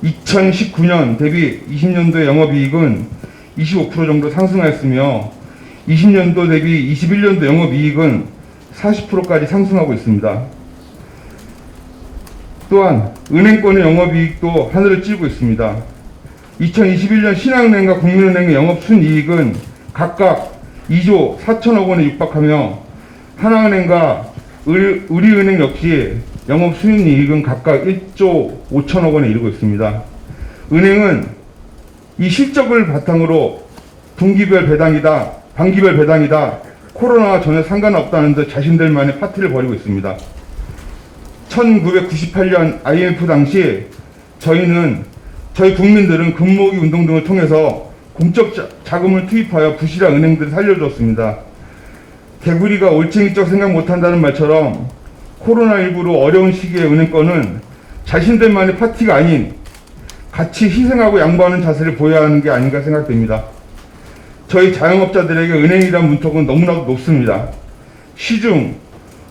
2019년 대비 20년도의 영업이익은 25% 정도 상승하였으며 20년도 대비 21년도 영업이익은 40%까지 상승하고 있습니다. 또한 은행권의 영업이익도 하늘을 찌르고 있습니다. 2021년 신한은행과 국민은행의 영업순이익은 각각 2조 4천억 원에 육박하며 하나은행과 우리은행 역시 영업순이익은 각각 1조 5천억 원에 이르고 있습니다. 은행은 이 실적을 바탕으로 분기별 배당이다, 반기별 배당이다, 코로나와 전혀 상관없다는 듯 자신들만의 파티를 벌이고 있습니다. 1998년 IMF 당시 저희 국민들은 금모으기 운동 등을 통해서 공적 자금을 투입하여 부실한 은행들을 살려줬습니다. 개구리가 올챙이적 생각 못한다는 말처럼 코로나19로 어려운 시기에 은행권은 자신들만의 파티가 아닌 같이 희생하고 양보하는 자세를 보여야 하는 게 아닌가 생각됩니다. 저희 자영업자들에게 은행이란 문턱은 너무나도 높습니다. 시중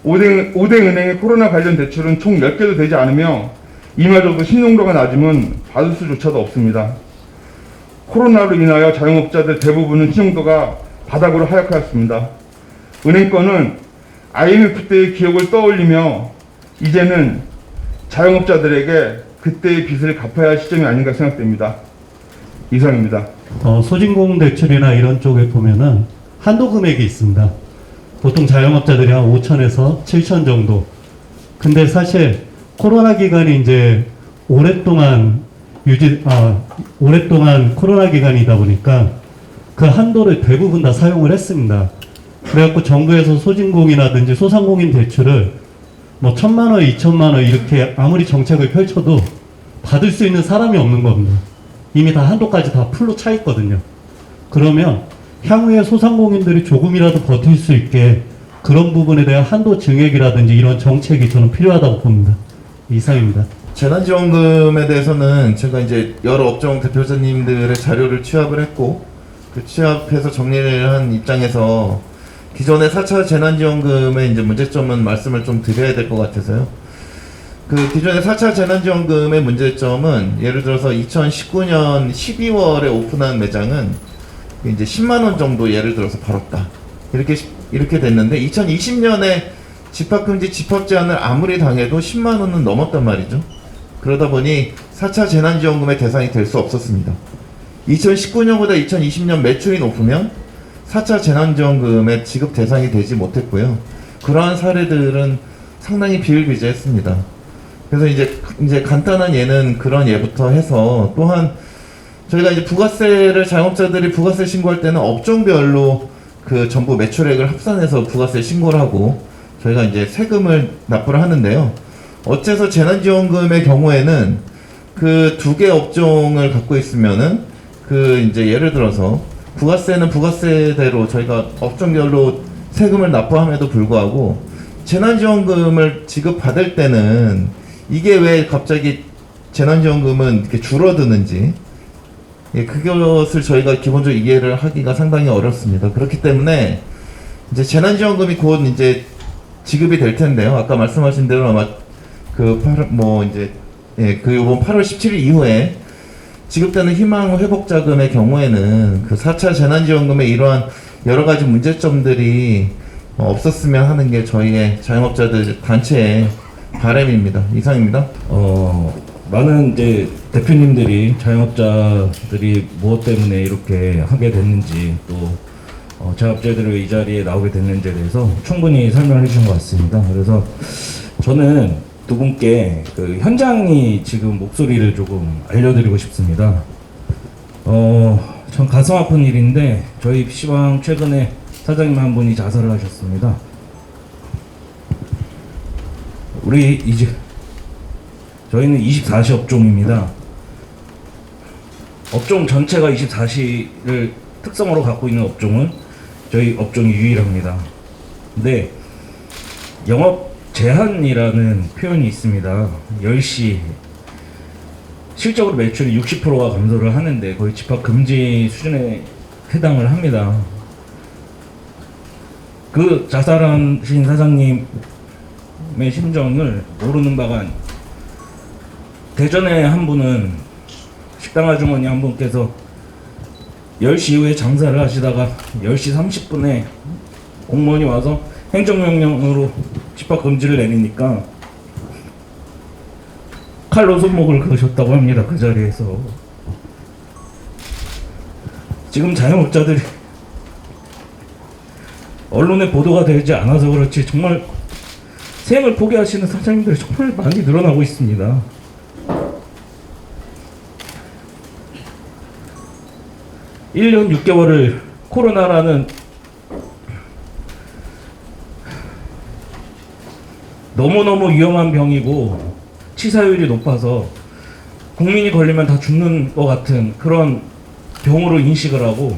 5대 은행의 코로나 관련 대출은 총 10개도 되지 않으며 이마저도 신용도가 낮으면 받을 수조차도 없습니다. 코로나로 인하여 자영업자들 대부분은 신용도가 바닥으로 하락하였습니다. 은행권은 IMF 때의 기억을 떠올리며 이제는 자영업자들에게 그때의 빚을 갚아야 할 시점이 아닌가 생각됩니다. 이상입니다. 소진공 대출이나 이런 쪽에 보면은 한도 금액이 있습니다. 보통 자영업자들이 한 5천에서 7천 정도. 근데 사실 코로나 기간이 이제 오랫동안 코로나 기간이다 보니까 그 한도를 대부분 다 사용을 했습니다. 그래갖고 정부에서 소진공이라든지 소상공인 대출을 뭐 1,000만 원, 2,000만 원 이렇게 아무리 정책을 펼쳐도 받을 수 있는 사람이 없는 겁니다. 이미 다 한도까지 다 풀로 차 있거든요. 그러면 향후에 소상공인들이 조금이라도 버틸 수 있게 그런 부분에 대한 한도 증액이라든지 이런 정책이 저는 필요하다고 봅니다. 이상입니다. 재난지원금에 대해서는 제가 이제 여러 업종 대표자님들의 자료를 취합을 했고 그 취합해서 정리를 한 입장에서 기존의 4차 재난지원금의 이제 문제점은 말씀을 좀 드려야 될 것 같아서요. 그 기존의 4차 재난지원금의 문제점은 예를 들어서 2019년 12월에 오픈한 매장은 이제 10만 원 정도 예를 들어서 벌었다. 이렇게 됐는데 2020년에 집합금지 집합 제한을 아무리 당해도 10만 원은 넘었단 말이죠. 그러다 보니 4차 재난지원금의 대상이 될 수 없었습니다. 2019년보다 2020년 매출이 높으면 4차 재난지원금의 지급 대상이 되지 못했고요. 그러한 사례들은 상당히 비일비재했습니다. 그래서 이제 간단한 예는 그런 예부터 해서 또한 저희가 이제 부가세를 자영업자들이 부가세 신고할 때는 업종별로 그 전부 매출액을 합산해서 부가세 신고를 하고 저희가 이제 세금을 납부를 하는데요. 어째서 재난지원금의 경우에는 그 2개 업종을 갖고 있으면은 그 이제 예를 들어서 부가세는 부가세대로 저희가 업종별로 세금을 납부함에도 불구하고 재난지원금을 지급받을 때는 이게 왜 갑자기 재난지원금은 이렇게 줄어드는지 그것을 저희가 기본적으로 이해를 하기가 상당히 어렵습니다. 그렇기 때문에 이제 재난지원금이 곧 이제 지급이 될 텐데요. 아까 말씀하신 대로 아마 이제 예, 그 이번 8월 17일 이후에 지급되는 희망 회복 자금의 경우에는 그 4차 재난지원금의 이러한 여러 가지 문제점들이 없었으면 하는 게 저희의 자영업자들 단체의 바람입니다. 이상입니다. 많은 이제 대표님들이 자영업자들이 무엇 때문에 이렇게 하게 됐는지 또 자영업자들이 왜 이 자리에 나오게 됐는지에 대해서 충분히 설명을 해주신 것 같습니다. 그래서 저는 두 분께 그 현장이 지금 목소리를 조금 알려드리고 싶습니다. 전 가슴 아픈 일인데 저희 PC방 최근에 사장님 한 분이 자살을 하셨습니다. 저희는 24시 업종입니다. 업종 전체가 24시를 특성으로 갖고 있는 업종은 저희 업종이 유일합니다. 근데 영업 제한이라는 표현이 있습니다. 10시 실적으로 매출이 60%가 감소를 하는데 거의 집합 금지 수준에 해당을 합니다. 그 자살하신 사장님의 심정을 모르는 바가 아닙니다. 대전에 한 분은 식당 아주머니 한 분께서 10시 이후에 장사를 하시다가 10시 30분에 공무원이 와서 행정명령으로 집합금지를 내리니까 칼로 손목을 그으셨다고 합니다. 그 자리에서. 지금 자영업자들이 언론에 보도가 되지 않아서 그렇지 정말 생을 포기하시는 사장님들이 정말 많이 늘어나고 있습니다. (1년 6개월을) 코로나라는 너무너무 위험한 병이고 치사율이 높아서 국민이 걸리면 다 죽는 것 같은 그런 병으로 인식을 하고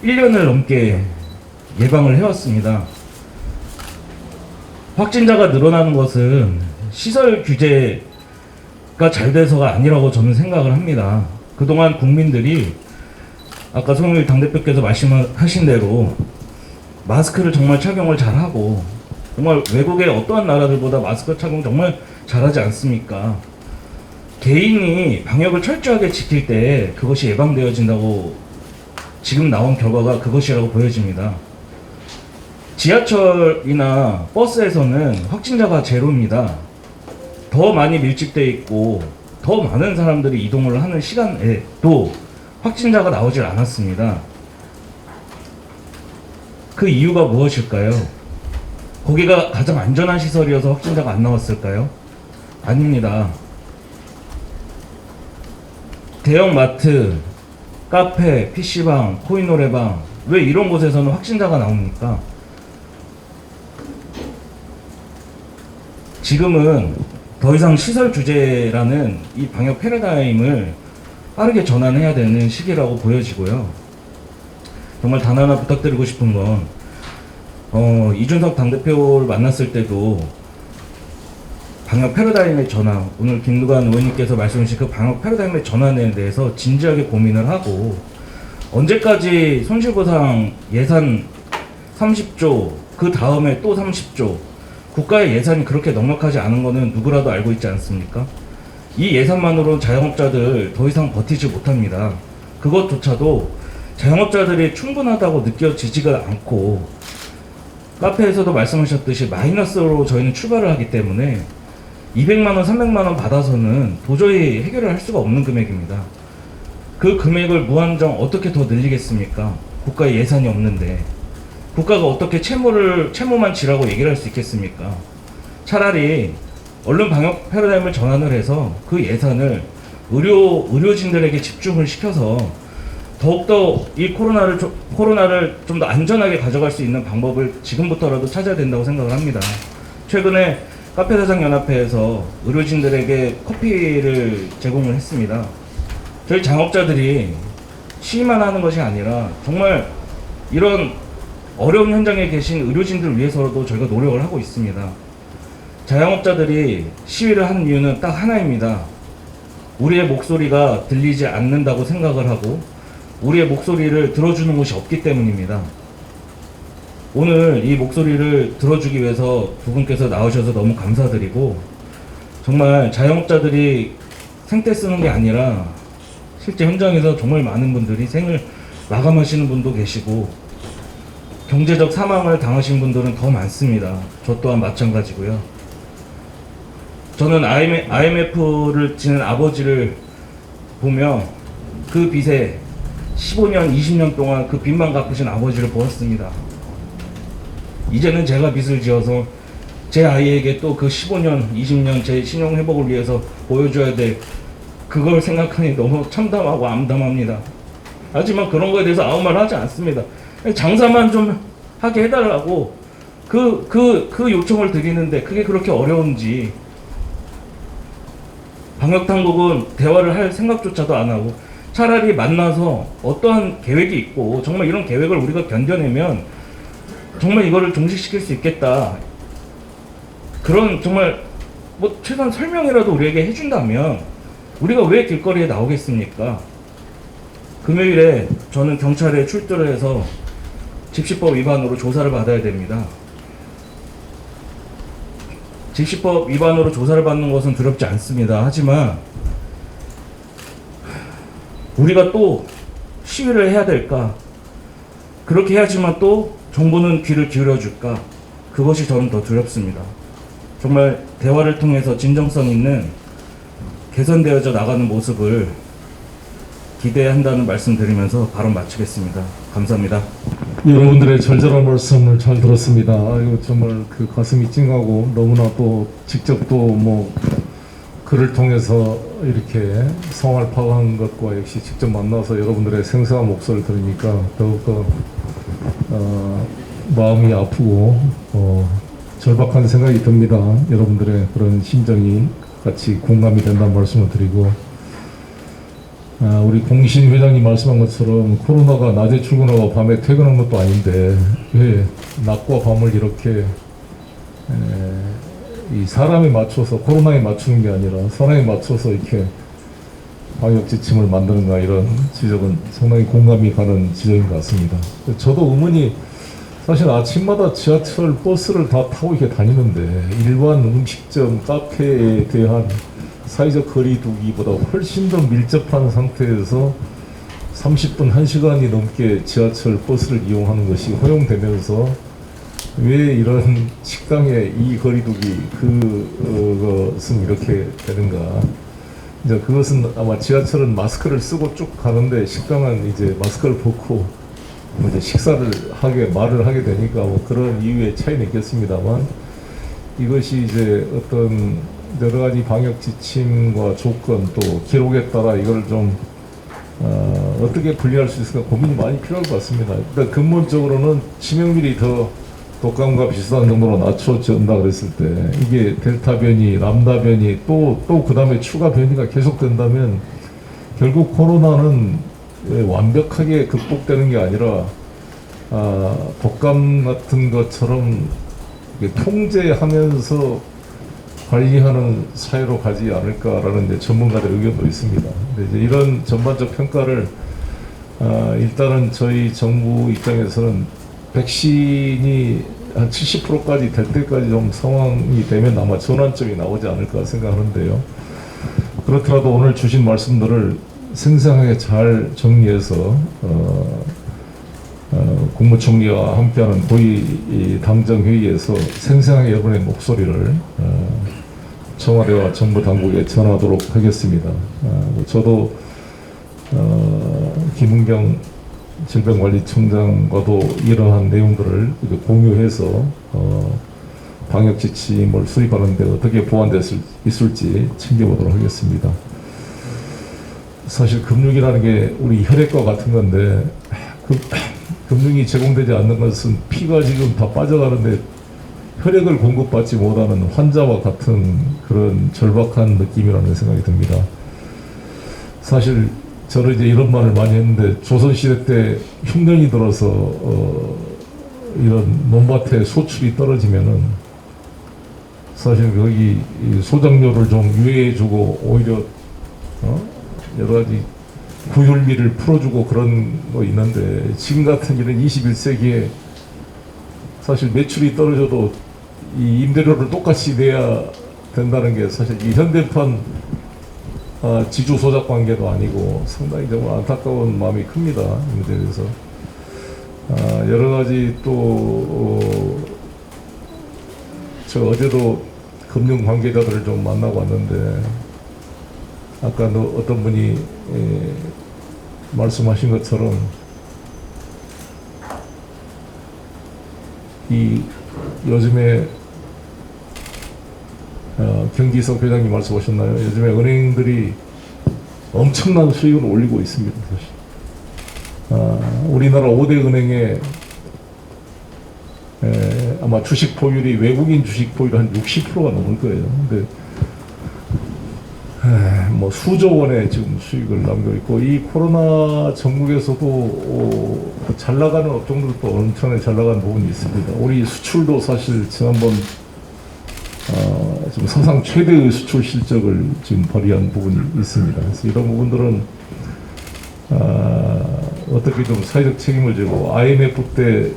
1년을 넘게 예방을 해왔습니다. 확진자가 늘어나는 것은 시설 규제가 잘 돼서가 아니라고 저는 생각을 합니다. 그동안 국민들이 아까 송영길 당대표께서 말씀하신 대로 마스크를 정말 착용을 잘하고 정말 외국의 어떠한 나라들보다 마스크 착용 정말 잘하지 않습니까? 개인이 방역을 철저하게 지킬 때 그것이 예방되어진다고 지금 나온 결과가 그것이라고 보여집니다. 지하철이나 버스에서는 확진자가 제로입니다. 더 많이 밀집되어 있고 더 많은 사람들이 이동을 하는 시간에도 확진자가 나오질 않았습니다. 그 이유가 무엇일까요? 거기가 가장 안전한 시설이어서 확진자가 안 나왔을까요? 아닙니다. 대형 마트, 카페, PC방, 코인 노래방, 왜 이런 곳에서는 확진자가 나옵니까? 지금은 더 이상 시설 규제라는 이 방역 패러다임을 빠르게 전환해야 되는 시기라고 보여지고요. 정말 단 하나 부탁드리고 싶은 건 이준석 당대표를 만났을 때도 방역 패러다임의 전환, 오늘 김두관 의원님께서 말씀하신 그 방역 패러다임의 전환에 대해서 진지하게 고민을 하고 언제까지 손실보상 예산 30조, 그 다음에 또 30조, 국가의 예산이 그렇게 넉넉하지 않은 거는 누구라도 알고 있지 않습니까? 이 예산만으로 자영업자들 더 이상 버티지 못합니다. 그것조차도 자영업자들이 충분하다고 느껴지지가 않고 카페에서도 말씀하셨듯이 마이너스로 저희는 출발을 하기 때문에 200만원, 300만원 받아서는 도저히 해결을 할 수가 없는 금액입니다. 그 금액을 무한정 어떻게 더 늘리겠습니까? 국가의 예산이 없는데 국가가 어떻게 채무만 지라고 얘기를 할 수 있겠습니까? 차라리 얼른 방역 패러다임을 전환을 해서 그 예산을 의료진들에게 집중을 시켜서 더욱더 이 코로나를 좀 더 안전하게 가져갈 수 있는 방법을 지금부터라도 찾아야 된다고 생각을 합니다. 최근에 카페사장연합회에서 의료진들에게 커피를 제공을 했습니다. 저희 자영업자들이 시위만 하는 것이 아니라 정말 이런 어려운 현장에 계신 의료진들을 위해서라도 저희가 노력을 하고 있습니다. 자영업자들이 시위를 하는 이유는 딱 하나입니다. 우리의 목소리가 들리지 않는다고 생각을 하고 우리의 목소리를 들어주는 곳이 없기 때문입니다. 오늘 이 목소리를 들어주기 위해서 두 분께서 나오셔서 너무 감사드리고 정말 자영업자들이 생떼 쓰는 게 아니라 실제 현장에서 정말 많은 분들이 생을 마감하시는 분도 계시고 경제적 사망을 당하신 분들은 더 많습니다. 저 또한 마찬가지고요. 저는 IMF를 지낸 아버지를 보며 그 빚에 15년, 20년 동안 그 빚만 갚으신 아버지를 보았습니다. 이제는 제가 빚을 지어서 제 아이에게 또 그 15년, 20년 제 신용 회복을 위해서 보여줘야 될 그걸 생각하니 너무 참담하고 암담합니다. 하지만 그런 거에 대해서 아무 말 하지 않습니다. 장사만 좀 하게 해달라고 그 요청을 드리는데 그게 그렇게 어려운지 방역당국은 대화를 할 생각조차도 안 하고 차라리 만나서 어떠한 계획이 있고 정말 이런 계획을 우리가 견뎌내면 정말 이거를 종식시킬 수 있겠다. 그런 정말 뭐 최소한 설명이라도 우리에게 해준다면 우리가 왜 길거리에 나오겠습니까? 금요일에 저는 경찰에 출두를 해서 집시법 위반으로 조사를 받아야 됩니다. 집시법 위반으로 조사를 받는 것은 두렵지 않습니다. 하지만 우리가 또 시위를 해야 될까? 그렇게 해야지만 또 정부는 귀를 기울여 줄까? 그것이 저는 더 두렵습니다. 정말 대화를 통해서 진정성 있는 개선되어져 나가는 모습을 기대한다는 말씀 드리면서 발언 마치겠습니다. 감사합니다. 여러분들의 절절한 말씀을 잘 들었습니다. 아이고 정말 그 가슴이 찡하고 너무나 또 직접 또 뭐 글을 통해서 이렇게 상황을 파악한 것과 역시 직접 만나서 여러분들의 생생한 목소리를 들으니까 더욱더 마음이 아프고 절박한 생각이 듭니다. 여러분들의 그런 심정이 같이 공감이 된다는 말씀을 드리고 우리 공신 회장님 말씀한 것처럼 코로나가 낮에 출근하고 밤에 퇴근한 것도 아닌데 왜 낮과 밤을 이렇게 이 사람에 맞춰서 코로나에 맞추는 게 아니라 사람에 맞춰서 이렇게 방역 지침을 만드는가 이런 지적은 상당히 공감이 가는 지적인 것 같습니다. 저도 의문이 사실 아침마다 지하철 버스를 다 타고 이렇게 다니는데 일반 음식점 카페에 대한 사회적 거리두기보다 훨씬 더 밀접한 상태에서 30분, 1시간이 넘게 지하철 버스를 이용하는 것이 허용되면서 왜 이런 식당의 이 거리두기 그것은 이렇게 되는가. 이제 그것은 아마 지하철은 마스크를 쓰고 쭉 가는데 식당은 이제 마스크를 벗고 이제 식사를 말을 하게 되니까 뭐 그런 이유의 차이는 있겠습니다만 이것이 이제 어떤 여러 가지 방역 지침과 조건 또 기록에 따라 이걸 좀 어떻게 분리할 수 있을까 고민이 많이 필요할 것 같습니다. 일단 근본적으로는 치명률이 더 독감과 비슷한 정도로 낮춰진다 그랬을 때 이게 델타 변이, 람다 변이 또 그 다음에 추가 변이가 계속된다면 결국 코로나는 완벽하게 극복되는 게 아니라 독감 같은 것처럼 통제하면서 관리하는 사회로 가지 않을까라는 이제 전문가들 의견도 있습니다. 근데 이제 이런 전반적 평가를 일단은 저희 정부 입장에서는 백신이 한 70%까지 될 때까지 좀 상황이 되면 아마 전환점이 나오지 않을까 생각하는데요. 그렇더라도 오늘 주신 말씀들을 생생하게 잘 정리해서 국무총리와 함께하는 고위 당정회의에서 생생하게 여러분의 목소리를 청와대와 정부 당국에 전하도록 하겠습니다. 저도 김은경 질병관리청장과도 이러한 내용들을 공유해서 방역 지침을 수립하는데 어떻게 보완될 수 있을지 챙겨보도록 하겠습니다. 사실 금융이라는 게 우리 혈액과 같은 건데 금융이 제공되지 않는 것은 피가 지금 다 빠져가는데 혈액을 공급받지 못하는 환자와 같은 그런 절박한 느낌이라는 생각이 듭니다. 사실 저는 이제 이런 말을 많이 했는데 조선시대 때 흉년이 들어서 이런 논밭에 소출이 떨어지면은 사실 거기 소작료를 좀 유예해주고 오히려 여러 가지 구휼미를 풀어주고 그런 거 있는데 지금 같은 이런 21세기에 사실 매출이 떨어져도 이 임대료를 똑같이 내야 된다는 게 사실 이 현대판 지주 소작 관계도 아니고 상당히 정말 안타까운 마음이 큽니다. 이 문제에 대해서. 여러 가지 또 저 어제도 금융 관계자들을 좀 만나고 왔는데 아까 어떤 분이 말씀하신 것처럼 이 요즘에 경기석 회장님 말씀하셨나요? 요즘에 은행들이 엄청난 수익을 올리고 있습니다. 사실. 우리나라 5대 은행의 아마 주식 보율이 외국인 주식 보율 한 60%가 넘을 거예요. 근데 뭐 수조 원의 지금 수익을 남기고 있고 이 코로나 전국에서도 잘 나가는 업종들도 엄청나게 잘 나가는 부분이 있습니다. 우리 수출도 사실 지난번 지금 사상 최대의 수출 실적을 지금 발휘한 부분이 있습니다. 그래서 이런 부분들은 어떻게 좀 사회적 책임을 지고 IMF 때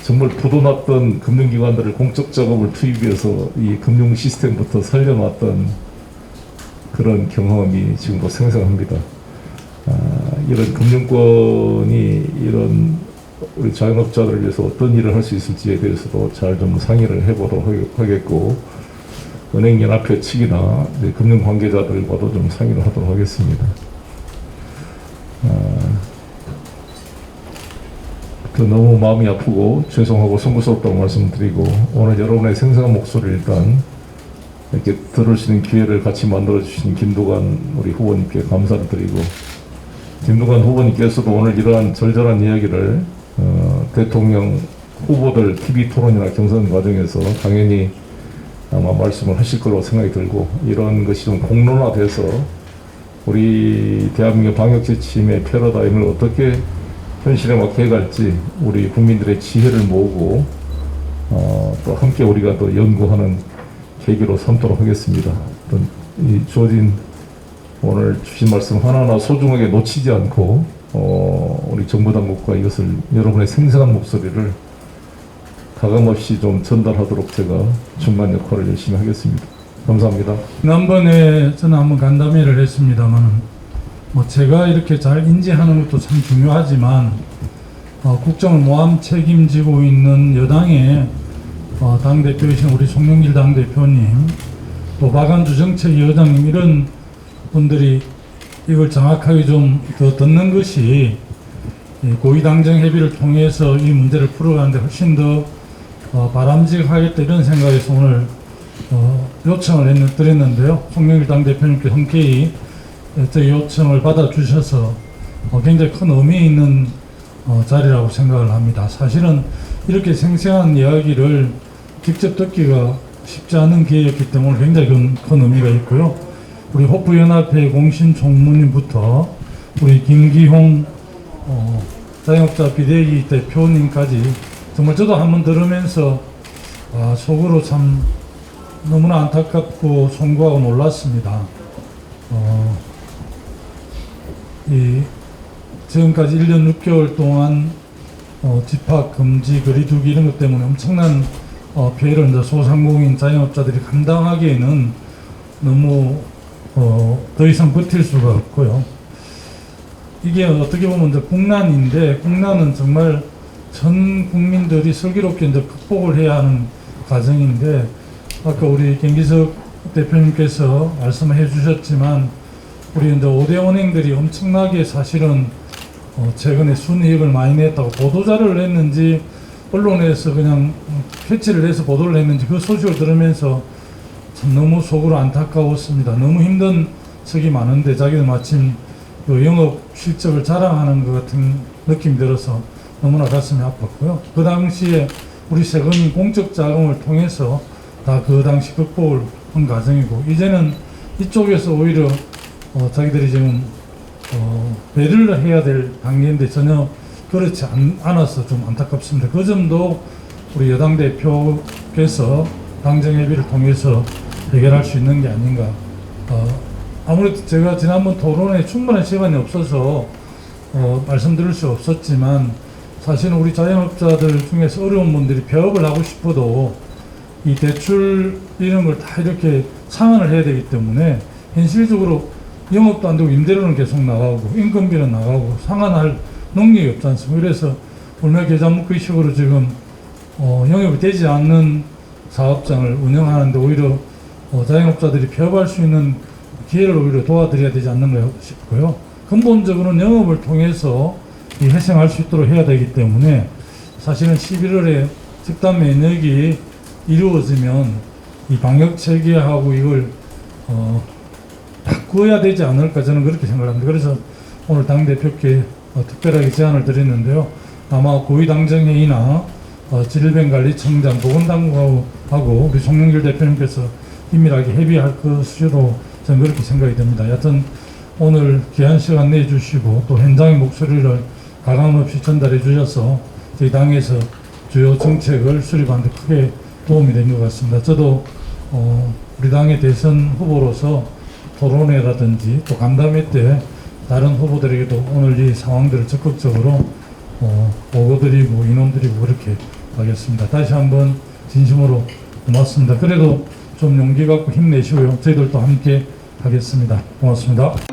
정말 부도났던 금융기관들을 공적 작업을 투입해서 이 금융 시스템부터 살려놨던 그런 경험이 지금도 생생합니다. 이런 금융권이 이런 우리 자영업자들을 위해서 어떤 일을 할 수 있을지에 대해서도 잘 좀 상의를 해보도록 하겠고 은행연합회 측이나 금융관계자들과도 좀 상의를 하도록 하겠습니다. 너무 마음이 아프고 죄송하고 송구스럽다고 말씀드리고 오늘 여러분의 생생한 목소리를 일단 이렇게 들을 수 있는 기회를 같이 만들어주신 김두관 우리 후보님께 감사를 드리고 김두관 후보님께서도 오늘 이러한 절절한 이야기를 대통령 후보들 TV 토론이나 경선 과정에서 당연히 아마 말씀을 하실 거라고 생각이 들고 이런 것이 좀 공론화돼서 우리 대한민국 방역 지침의 패러다임을 어떻게 현실에 맞게 해갈지 우리 국민들의 지혜를 모으고 또 함께 우리가 또 연구하는 계기로 삼도록 하겠습니다. 이 주어진 오늘 주신 말씀 하나하나 소중하게 놓치지 않고 우리 정부 당국과 이것을 여러분의 생생한 목소리를 가감없이 좀 전달하도록 제가 중간 역할을 열심히 하겠습니다. 감사합니다. 지난번에 저는 한번 간담회를 했습니다만 뭐 제가 이렇게 잘 인지하는 것도 참 중요하지만 국정을 모함 책임지고 있는 여당의 당대표이신 우리 송영길 당대표님 또 박안주 정책위원장님 이런 분들이 이걸 정확하게 좀 더 듣는 것이 고위당정 협의를 통해서 이 문제를 풀어가는데 훨씬 더 바람직하겠다 이런 생각에서 오늘 요청을 드렸는데요. 송영길 당대표님께 흔쾌히 저희 요청을 받아주셔서 굉장히 큰 의미 있는 자리라고 생각을 합니다. 사실은 이렇게 생생한 이야기를 직접 듣기가 쉽지 않은 기회였기 때문에 굉장히 큰 의미가 있고요. 우리 호프연합회 공신총무님부터 우리 김기홍 자영업자 비대위 대표님까지 정말 저도 한번 들으면서 속으로 참 너무나 안타깝고 송구하고 놀랐습니다. 지금까지 1년 6개월 동안 집합 금지, 거리두기 이런 것 때문에 엄청난 피해를 이제 소상공인 자영업자들이 감당하기에는 너무 더 이상 버틸 수가 없고요. 이게 어떻게 보면 이제 국난인데 국난은 정말 전 국민들이 슬기롭게 이제 극복을 해야 하는 과정인데 아까 우리 김기석 대표님께서 말씀해 주셨지만 우리 이제 5대 은행들이 엄청나게 사실은 최근에 순이익을 많이 냈다고 보도자료를 했는지 언론에서 그냥 캐치를 해서 보도를 했는지 그 소식을 들으면서 참 너무 속으로 안타까웠습니다. 너무 힘든 적이 많은데 자기들 마침 그 영업 실적을 자랑하는 것 같은 느낌이 들어서 너무나 가슴이 아팠고요. 그 당시에 우리 세금이 공적 자금을 통해서 다 그 당시 극복을 한 과정이고 이제는 이쪽에서 오히려 자기들이 지금 배려를 해야 될 단계인데 전혀 그렇지 않아서 좀 안타깝습니다. 그 점도 우리 여당 대표께서 당정협의를 통해서 해결할 수 있는 게 아닌가. 아무래도 제가 지난번 토론에 충분한 시간이 없어서 말씀드릴 수 없었지만 사실은 우리 자영업자들 중에서 어려운 분들이 폐업을 하고 싶어도 이 대출 이런 걸 다 이렇게 상환을 해야 되기 때문에 현실적으로 영업도 안 되고 임대료는 계속 나가고 인건비는 나가고 상환할 능력이 없지 않습니까? 그래서 얼마 계좌 묶기식으로 지금 영업이 되지 않는 사업장을 운영하는데 오히려 자영업자들이 폐업할 수 있는 기회를 오히려 도와드려야 되지 않는가 싶고요. 근본적으로는 영업을 통해서 이 회생할 수 있도록 해야 되기 때문에 사실은 11월에 집단 면역이 이루어지면 이 방역 체계하고 이걸 바꾸어야 되지 않을까 저는 그렇게 생각합니다. 그래서 오늘 당대표께 특별하게 제안을 드렸는데요. 아마 고위당정회의나 질병관리청장, 보건당국하고 우리 송영길 대표님께서 긴밀하게 협의할 것으로 저는 그렇게 생각이 됩니다. 여하튼 오늘 귀한 시간 내주시고 또 현장의 목소리를 가감없이 전달해 주셔서 저희 당에서 주요 정책을 수립하는 데 크게 도움이 된 것 같습니다. 저도 우리 당의 대선 후보로서 토론회라든지 또 간담회 때 다른 후보들에게도 오늘 이 상황들을 적극적으로 보고드리고 인원드리고 그렇게 하겠습니다. 다시 한번 진심으로 고맙습니다. 그래도 좀 용기 갖고 힘내시고요. 저희들도 함께 하겠습니다. 고맙습니다.